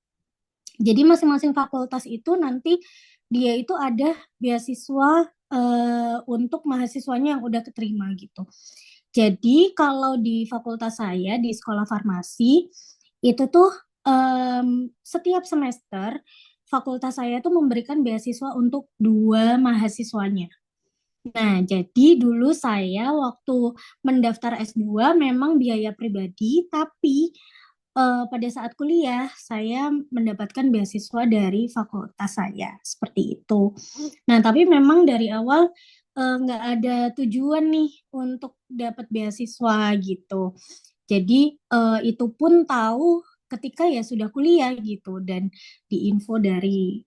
S2: jadi masing-masing fakultas itu nanti dia itu ada beasiswa untuk mahasiswanya yang udah keterima gitu. Jadi kalau di fakultas saya di sekolah farmasi itu tuh setiap semester fakultas saya tuh memberikan beasiswa untuk 2 mahasiswanya. Nah, jadi dulu saya waktu mendaftar S2 memang biaya pribadi, tapi pada saat kuliah saya mendapatkan beasiswa dari fakultas saya, seperti itu. Nah, tapi memang dari awal nggak ada tujuan nih untuk dapat beasiswa gitu. Jadi itu pun tahu ketika ya sudah kuliah gitu dan diinfo dari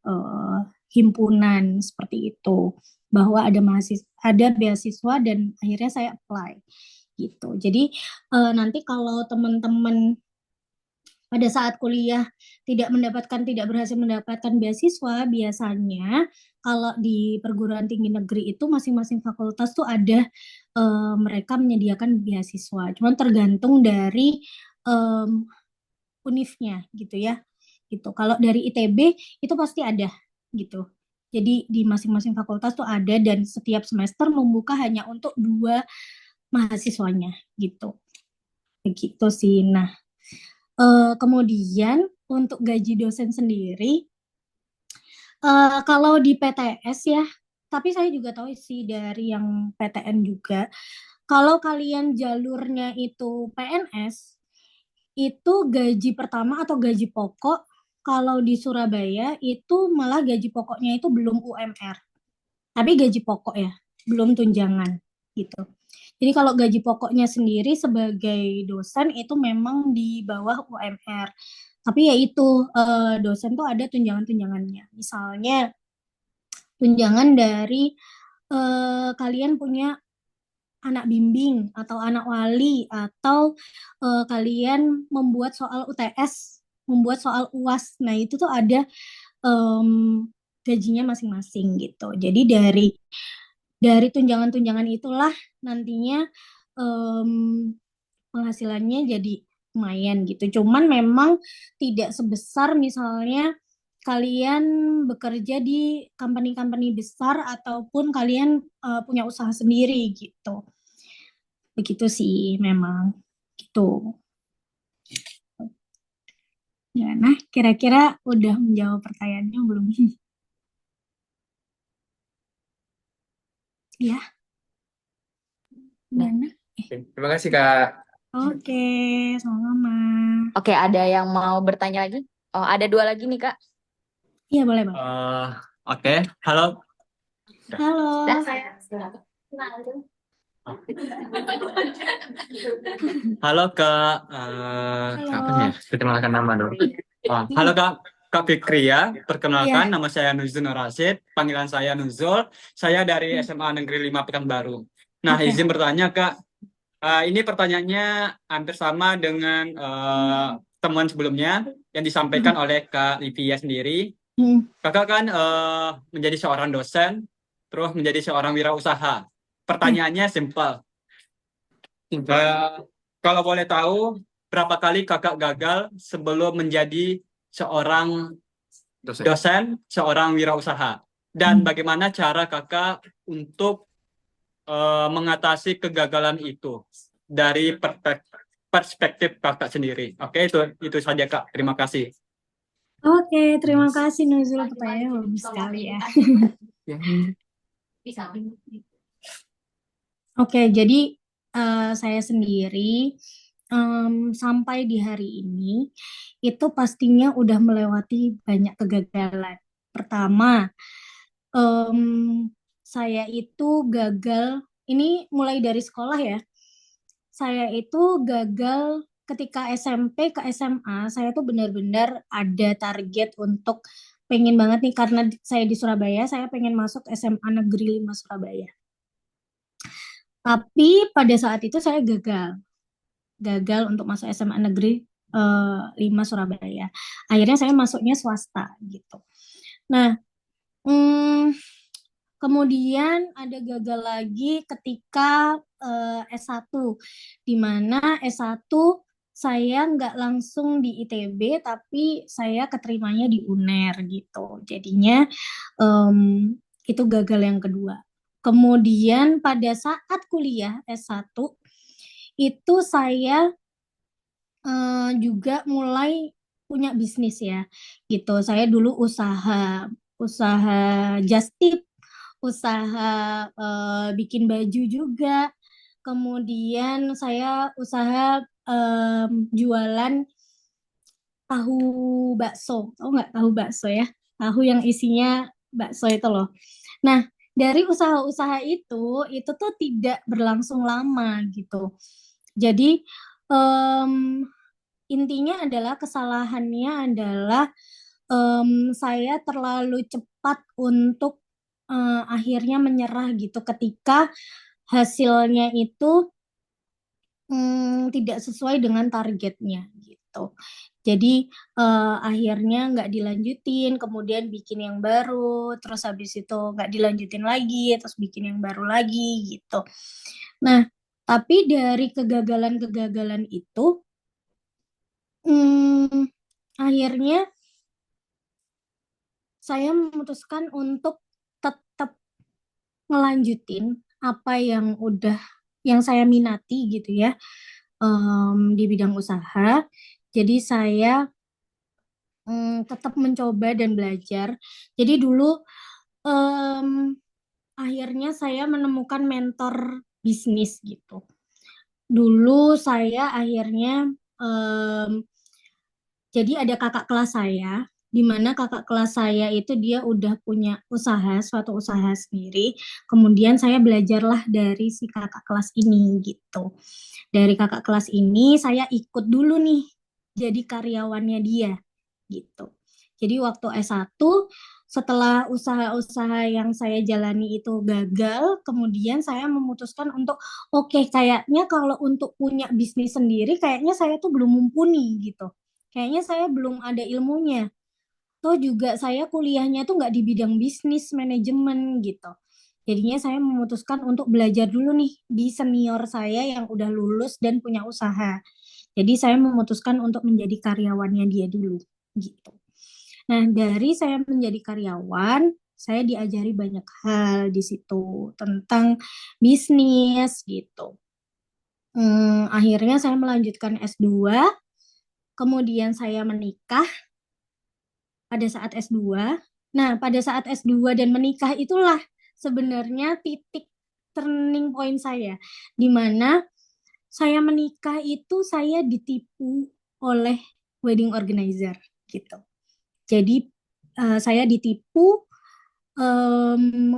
S2: himpunan seperti itu bahwa ada beasiswa dan akhirnya saya apply gitu. Jadi nanti kalau teman-teman pada saat kuliah tidak berhasil mendapatkan beasiswa, biasanya kalau di perguruan tinggi negeri itu masing-masing fakultas tuh ada mereka menyediakan beasiswa. Cuman tergantung dari em, univnya gitu ya. Gitu. Kalau dari ITB itu pasti ada gitu. Jadi di masing-masing fakultas tuh ada dan setiap semester membuka hanya untuk 2 mahasiswanya gitu. Begitu sih. Nah, kemudian untuk gaji dosen sendiri, kalau di PTS ya, tapi saya juga tahu sih dari yang PTN juga, kalau kalian jalurnya itu PNS, itu gaji pertama atau gaji pokok, kalau di Surabaya itu malah gaji pokoknya itu belum UMR, tapi gaji pokok ya, belum tunjangan gitu. Jadi kalau gaji pokoknya sendiri sebagai dosen itu memang di bawah UMR. Tapi ya itu dosen tuh ada tunjangan-tunjangannya. Misalnya tunjangan dari kalian punya anak bimbing atau anak wali atau kalian membuat soal UTS, membuat soal UAS. Nah, itu tuh ada em, gajinya masing-masing gitu. Jadi dari tunjangan-tunjangan itulah nantinya em, penghasilannya jadi lumayan gitu. Cuman memang tidak sebesar misalnya kalian bekerja di company-company besar ataupun kalian punya usaha sendiri gitu. Begitu sih memang gitu. Ya, nah kira-kira udah menjawab pertanyaannya belum? Ya,
S1: Nah,
S2: gimana?
S3: Terima kasih Kak.
S2: Oke, sama-sama.
S1: oke, ada yang mau bertanya lagi? Oh, ada 2 lagi nih, Kak.
S2: Iya, boleh, Bang.
S4: Oke, halo.
S2: Halo.
S1: Dah, saya.
S4: Halo Kak,
S3: Apa
S2: Halo.
S3: ya? Perkenalkan nama dong.
S4: halo Kak Fikri ya. Perkenalkan,
S2: Iya.
S4: nama saya Nuzul Nur Rasid, panggilan saya Nuzul. Saya dari
S2: Hmm.
S4: SMA Negeri 5 Pekanbaru. Nah,
S2: Oke.
S4: izin bertanya Kak, ini pertanyaannya hampir sama dengan temuan sebelumnya yang disampaikan oleh Kak Livia sendiri.
S2: Hmm.
S4: Kakak kan menjadi seorang dosen, terus menjadi seorang wirausaha. Pertanyaannya simpel. Kalau boleh tahu, berapa kali kakak gagal sebelum menjadi seorang
S3: Dosen.
S4: dosen, seorang wirausaha? Dan bagaimana cara kakak untuk mengatasi kegagalan itu dari perspektif kakak sendiri? Oke, itu saja Kak. Terima kasih.
S2: Oke, terima kasih Nuzul, pertanyaannya bagus sekali ya.
S1: Bisa.
S2: Oke, jadi saya sendiri sampai di hari ini itu pastinya udah melewati banyak kegagalan. Pertama, em, saya itu gagal, ini mulai dari sekolah ya. Saya itu gagal ketika SMP ke SMA, saya tuh benar-benar ada target untuk pengen banget nih karena saya di Surabaya, saya pengen masuk SMA Negeri 5 Surabaya. Tapi pada saat itu saya gagal untuk masuk SMA Negeri 5 Surabaya. Akhirnya saya masuknya swasta gitu. Nah, kemudian ada gagal lagi ketika S1, di mana S1 saya nggak langsung di ITB, tapi saya keterimanya di UNER gitu. Jadinya itu gagal yang kedua. Kemudian pada saat kuliah S1, itu saya juga mulai punya bisnis ya, gitu. Saya dulu usaha just tip, usaha bikin baju juga. Kemudian saya usaha jualan tahu bakso. Tahu nggak tahu bakso ya? Tahu yang isinya bakso itu loh. Nah, dari usaha-usaha itu tuh tidak berlangsung lama gitu. Jadi intinya adalah kesalahannya adalah saya terlalu cepat untuk akhirnya menyerah gitu ketika hasilnya itu tidak sesuai dengan targetnya gitu. gitu. Jadi akhirnya nggak dilanjutin, kemudian bikin yang baru, terus habis itu nggak dilanjutin lagi, terus bikin yang baru lagi gitu. Nah, tapi dari kegagalan-kegagalan itu, akhirnya saya memutuskan untuk tetap ngelanjutin apa yang saya minati gitu ya, di bidang usaha. Jadi saya tetap mencoba dan belajar. Jadi dulu akhirnya saya menemukan mentor bisnis gitu. Dulu saya akhirnya jadi ada kakak kelas saya, di mana kakak kelas saya itu dia udah punya suatu usaha sendiri. Kemudian saya belajarlah dari si kakak kelas ini gitu. Dari kakak kelas ini saya ikut dulu nih jadi karyawannya dia gitu. Jadi waktu S1 setelah usaha-usaha yang saya jalani itu gagal, kemudian saya memutuskan untuk oke, kayaknya kalau untuk punya bisnis sendiri kayaknya saya tuh belum mumpuni gitu. Kayaknya saya belum ada ilmunya. Toh juga saya kuliahnya tuh nggak di bidang bisnis manajemen gitu. Jadinya saya memutuskan untuk belajar dulu nih di senior saya yang udah lulus dan punya usaha. Jadi saya memutuskan untuk menjadi karyawannya dia dulu gitu. Nah, dari saya menjadi karyawan, saya diajari banyak hal di situ tentang bisnis gitu. Akhirnya saya melanjutkan S2, kemudian saya menikah pada saat S2. Nah, pada saat S2 dan menikah itulah sebenarnya titik turning point saya, di mana saya menikah itu saya ditipu oleh wedding organizer gitu. Jadi saya ditipu,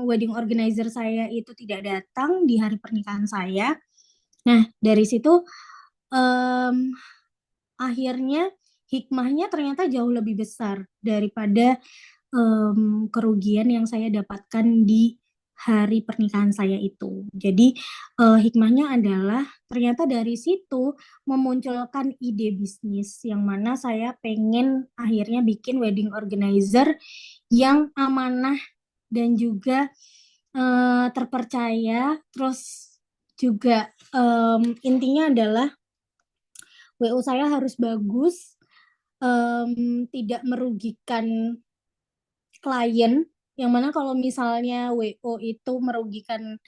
S2: wedding organizer saya itu tidak datang di hari pernikahan saya. Nah, dari situ akhirnya hikmahnya ternyata jauh lebih besar daripada kerugian yang saya dapatkan di hari pernikahan saya itu. Jadi hikmahnya adalah ternyata dari situ memunculkan ide bisnis yang mana saya pengen akhirnya bikin wedding organizer yang amanah dan juga terpercaya. Terus juga intinya adalah WO saya harus bagus, tidak merugikan klien, yang mana kalau misalnya WO itu merugikan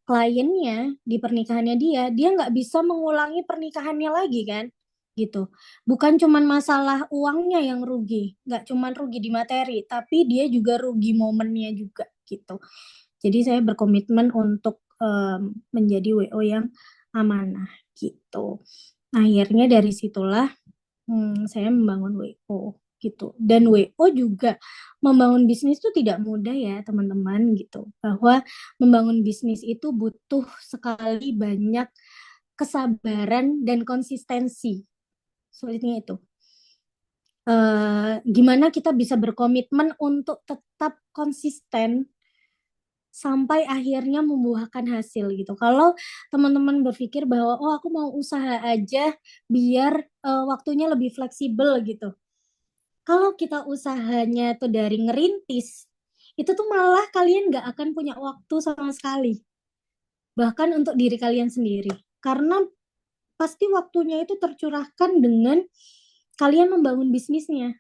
S2: kliennya di pernikahannya dia nggak bisa mengulangi pernikahannya lagi kan, gitu. Bukan cuman masalah uangnya yang rugi, nggak cuman rugi di materi, tapi dia juga rugi momennya juga gitu. Jadi saya berkomitmen untuk menjadi WO yang amanah gitu. Akhirnya dari situlah saya membangun WO gitu. Dan WO juga membangun bisnis itu tidak mudah ya teman-teman gitu. Bahwa membangun bisnis itu butuh sekali banyak kesabaran dan konsistensi. Sulitnya itu. Gimana kita bisa berkomitmen untuk tetap konsisten sampai akhirnya membuahkan hasil gitu. Kalau teman-teman berpikir bahwa oh aku mau usaha aja biar waktunya lebih fleksibel gitu. Kalau kita usahanya tuh dari ngerintis, itu tuh malah kalian nggak akan punya waktu sama sekali. Bahkan untuk diri kalian sendiri. Karena pasti waktunya itu tercurahkan dengan kalian membangun bisnisnya.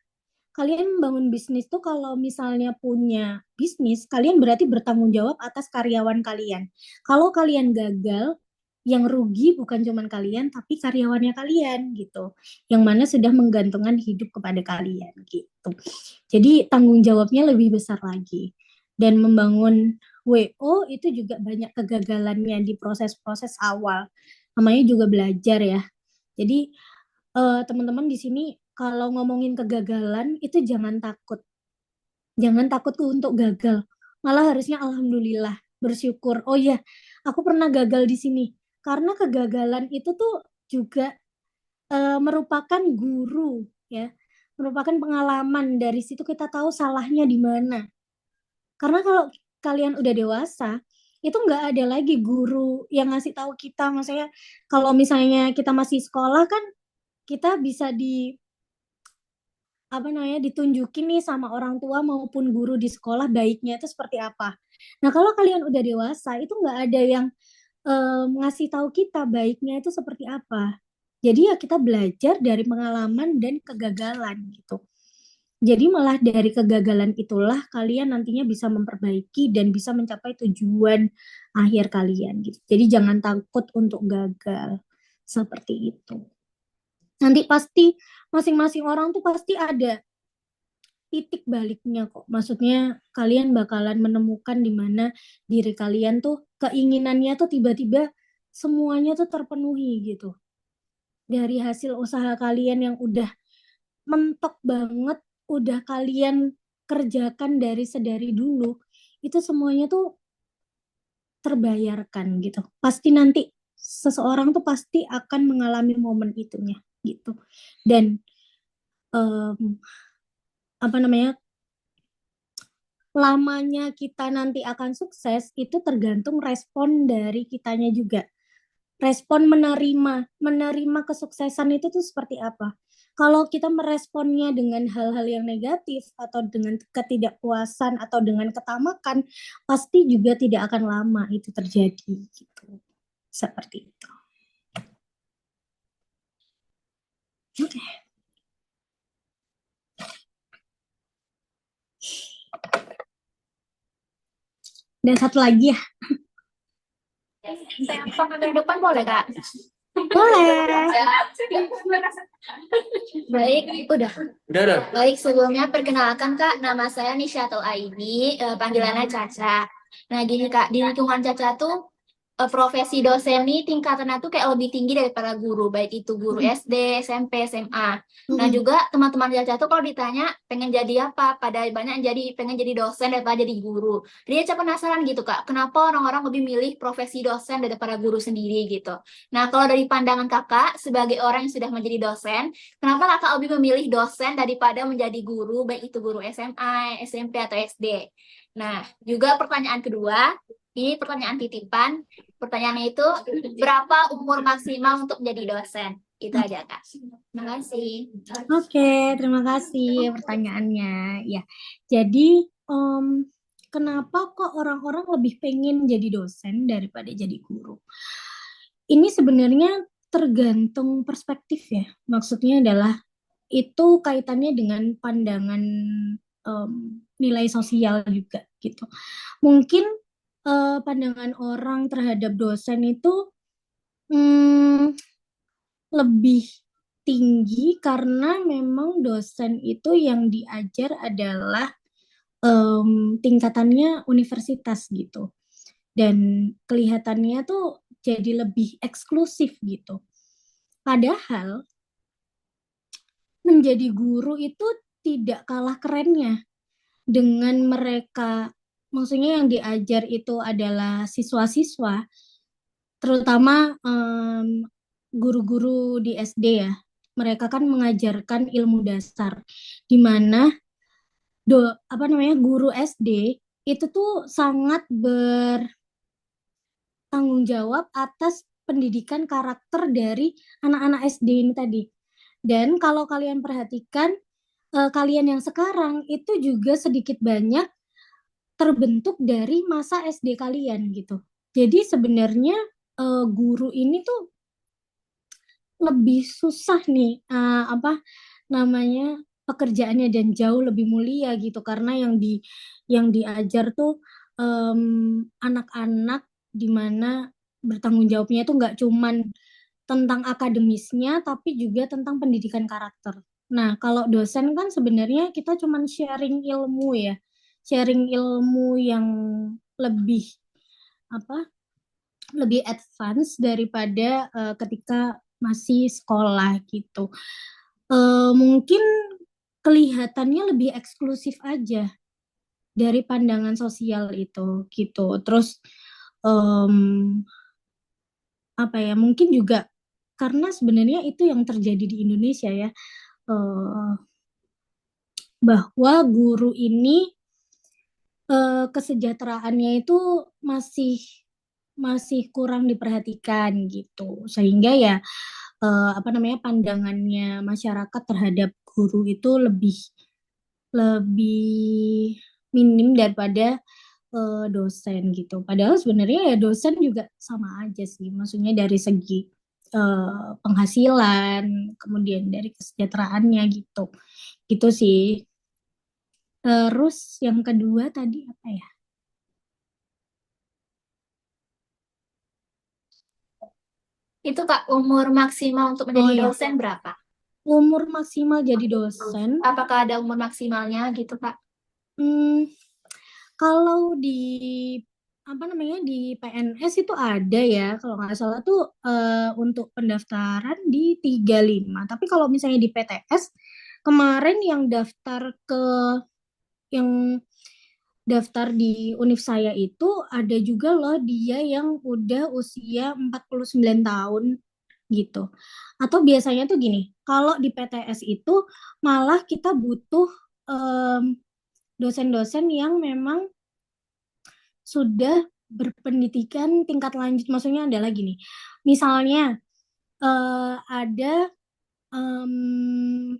S2: Kalian membangun bisnis tuh kalau misalnya punya bisnis, kalian berarti bertanggung jawab atas karyawan kalian. Kalau kalian gagal, yang rugi bukan cuma kalian, tapi karyawannya kalian gitu. Yang mana sudah menggantungkan hidup kepada kalian gitu. Jadi tanggung jawabnya lebih besar lagi. Dan membangun WO itu juga banyak kegagalannya di proses-proses awal. Namanya juga belajar ya. Jadi teman-teman di sini kalau ngomongin kegagalan itu jangan takut. Jangan takut untuk gagal. Malah harusnya alhamdulillah, bersyukur. Oh ya, aku pernah gagal di sini. Karena kegagalan itu tuh juga merupakan guru ya. Merupakan pengalaman, dari situ kita tahu salahnya di mana. Karena kalau kalian udah dewasa, itu nggak ada lagi guru yang ngasih tahu kita. Maksudnya kalau misalnya kita masih sekolah kan kita bisa ditunjukin nih sama orang tua maupun guru di sekolah baiknya itu seperti apa. Nah, kalau kalian udah dewasa itu nggak ada yang ngasih tahu kita baiknya itu seperti apa. Jadi ya kita belajar dari pengalaman dan kegagalan gitu. Jadi malah dari kegagalan itulah kalian nantinya bisa memperbaiki dan bisa mencapai tujuan akhir kalian gitu. Jadi jangan takut untuk gagal seperti itu. Nanti pasti masing-masing orang tuh pasti ada titik baliknya kok. Maksudnya kalian bakalan menemukan di mana diri kalian tuh keinginannya tuh tiba-tiba semuanya tuh terpenuhi gitu. Dari hasil usaha kalian yang udah mentok banget, udah kalian kerjakan dari sedari dulu, itu semuanya tuh terbayarkan gitu. Pasti nanti seseorang tuh pasti akan mengalami momen itunya gitu. Dan apa namanya, lamanya kita nanti akan sukses itu tergantung respon dari kitanya juga. Respon menerima kesuksesan itu tuh seperti apa. Kalau kita meresponnya dengan hal-hal yang negatif atau dengan ketidakpuasan atau dengan ketamakan, pasti juga tidak akan lama itu terjadi gitu. Seperti itu. Oke. Dan satu lagi ya.
S1: Saya ke depan boleh, Kak?
S2: Boleh.
S1: Baik, udah.
S3: Udah.
S1: Baik, sebelumnya perkenalkan Kak, nama saya Nishatul Aini, panggilannya Caca. Nah gini Kak, di lingkungan Caca tuh profesi dosen nih tingkatannya tuh kayak lebih tinggi daripada guru, baik itu guru SD, SMP, SMA. Nah juga teman-teman Caca tuh kalau ditanya pengen jadi apa, pada banyak yang pengen jadi dosen daripada jadi guru. Jadi Caca penasaran gitu Kak, kenapa orang-orang lebih milih profesi dosen daripada guru sendiri gitu. Nah kalau dari pandangan Kakak sebagai orang yang sudah menjadi dosen, kenapa Kakak lebih memilih dosen daripada menjadi guru, baik itu guru SMA, SMP, atau SD? Nah, juga pertanyaan kedua, ini pertanyaan titipan. Pertanyaannya itu, berapa umur maksimal untuk menjadi dosen? Itu aja, Kak. Terima kasih.
S2: Oke, terima kasih pertanyaannya. Ya, jadi kenapa kok orang-orang lebih pengen jadi dosen daripada jadi guru? Ini sebenarnya tergantung perspektif ya. Maksudnya adalah itu kaitannya dengan pandangan nilai sosial juga gitu. Mungkin pandangan orang terhadap dosen itu lebih tinggi karena memang dosen itu yang diajar adalah tingkatannya universitas gitu. Dan kelihatannya tuh jadi lebih eksklusif gitu. Padahal menjadi guru itu tidak kalah kerennya dengan mereka, maksudnya yang diajar itu adalah siswa-siswa, terutama guru-guru di SD ya. Mereka kan mengajarkan ilmu dasar, di mana guru SD itu tuh sangat bertanggung jawab atas pendidikan karakter dari anak-anak SD ini tadi. Dan kalau kalian perhatikan, kalian yang sekarang itu juga sedikit banyak terbentuk dari masa SD kalian gitu. Jadi sebenarnya guru ini tuh lebih susah nih pekerjaannya dan jauh lebih mulia gitu karena yang diajar tuh anak-anak di mana bertanggung jawabnya itu nggak cuman tentang akademisnya tapi juga tentang pendidikan karakter. Nah, kalau dosen kan sebenarnya kita cuman sharing ilmu ya. Sharing ilmu yang lebih lebih advance daripada ketika masih sekolah gitu. Mungkin kelihatannya lebih eksklusif aja dari pandangan sosial itu gitu. Terus mungkin juga karena sebenarnya itu yang terjadi di Indonesia ya, bahwa guru ini kesejahteraannya itu masih kurang diperhatikan gitu, sehingga ya apa namanya, pandangannya masyarakat terhadap guru itu lebih lebih minim daripada dosen gitu. Padahal sebenarnya ya dosen juga sama aja sih. Maksudnya dari segi penghasilan, kemudian dari kesejahteraannya gitu. Gitu sih. Terus yang kedua tadi apa ya?
S5: Itu Kak, umur maksimal untuk
S2: Oh
S5: menjadi
S2: ya,
S5: dosen berapa?
S2: umur maksimal jadi dosen.
S5: Apakah ada umur maksimalnya gitu Kak?
S2: Hmm, kalau di apa namanya di PNS itu ada ya, kalau nggak salah tuh untuk pendaftaran di 35. Tapi kalau misalnya di PTS kemarin yang daftar di univ saya itu ada juga loh dia yang udah usia 49 tahun gitu. Atau biasanya tuh gini, kalau di PTS itu malah kita butuh em, dosen-dosen yang memang sudah berpendidikan tingkat lanjut. Maksudnya adalah gini, misalnya ada em,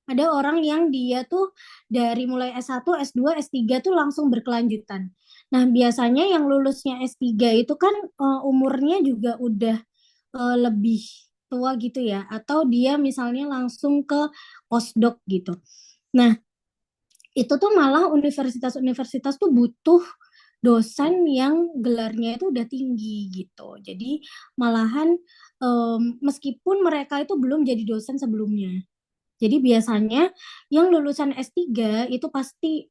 S2: ada orang yang dia tuh dari mulai S1, S2, S3 tuh langsung berkelanjutan. Nah, biasanya yang lulusnya S3 itu kan umurnya juga udah lebih tua gitu ya, atau dia misalnya langsung ke postdoc gitu. Nah, itu tuh malah universitas-universitas tuh butuh dosen yang gelarnya itu udah tinggi gitu. Jadi malahan meskipun mereka itu belum jadi dosen sebelumnya. Jadi biasanya yang lulusan S3 itu pasti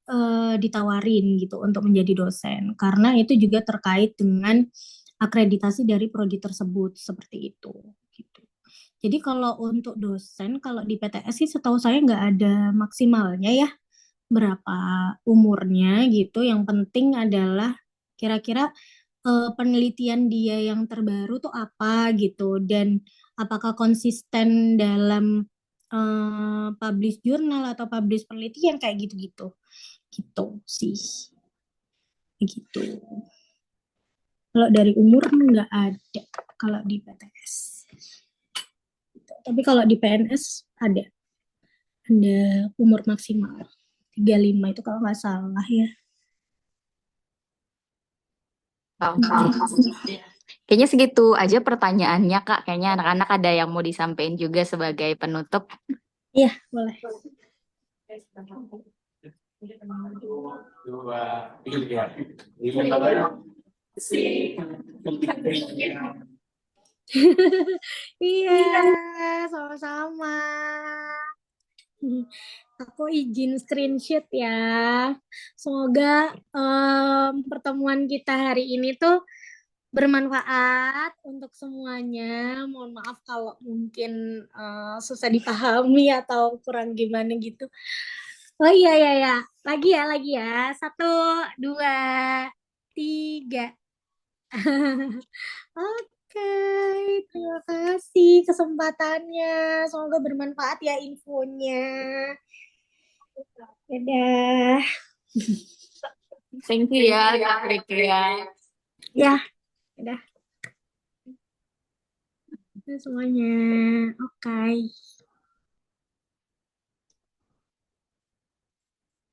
S2: ditawarin gitu untuk menjadi dosen karena itu juga terkait dengan akreditasi dari prodi tersebut seperti itu gitu. Jadi kalau untuk dosen kalau di PTS sih setahu saya nggak ada maksimalnya ya berapa umurnya gitu. Yang penting adalah kira-kira penelitian dia yang terbaru tuh apa gitu dan apakah konsisten dalam publish jurnal atau publish penelitian kayak gitu-gitu. Gitu sih. Begitu. Kalau dari umur nggak ada kalau di PTS. Tapi kalau di PNS ada umur maksimal 35 itu kalau nggak salah ya.
S1: Kayaknya segitu aja pertanyaannya, Kak. Kayaknya anak-anak ada yang mau disampaikan juga sebagai penutup.
S2: Iya, boleh. Iya, sama-sama. Aku izin screenshot ya. Semoga pertemuan kita hari ini tuh bermanfaat untuk semuanya. Mohon maaf kalau mungkin susah dipahami atau kurang gimana gitu. Oh iya ya ya, lagi ya. 1, 2, 3. Oke, terima kasih kesempatannya. Semoga bermanfaat ya infonya. Dadah.
S1: Thank you ya, Kak Rikria.
S2: Ya, dadah. Dadah semuanya. Oke.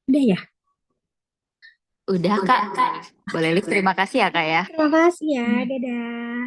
S2: Udah ya?
S1: Udah, Kak. Boleh lift. Terima kasih ya, Kak ya.
S2: Terima kasih ya. Dadah.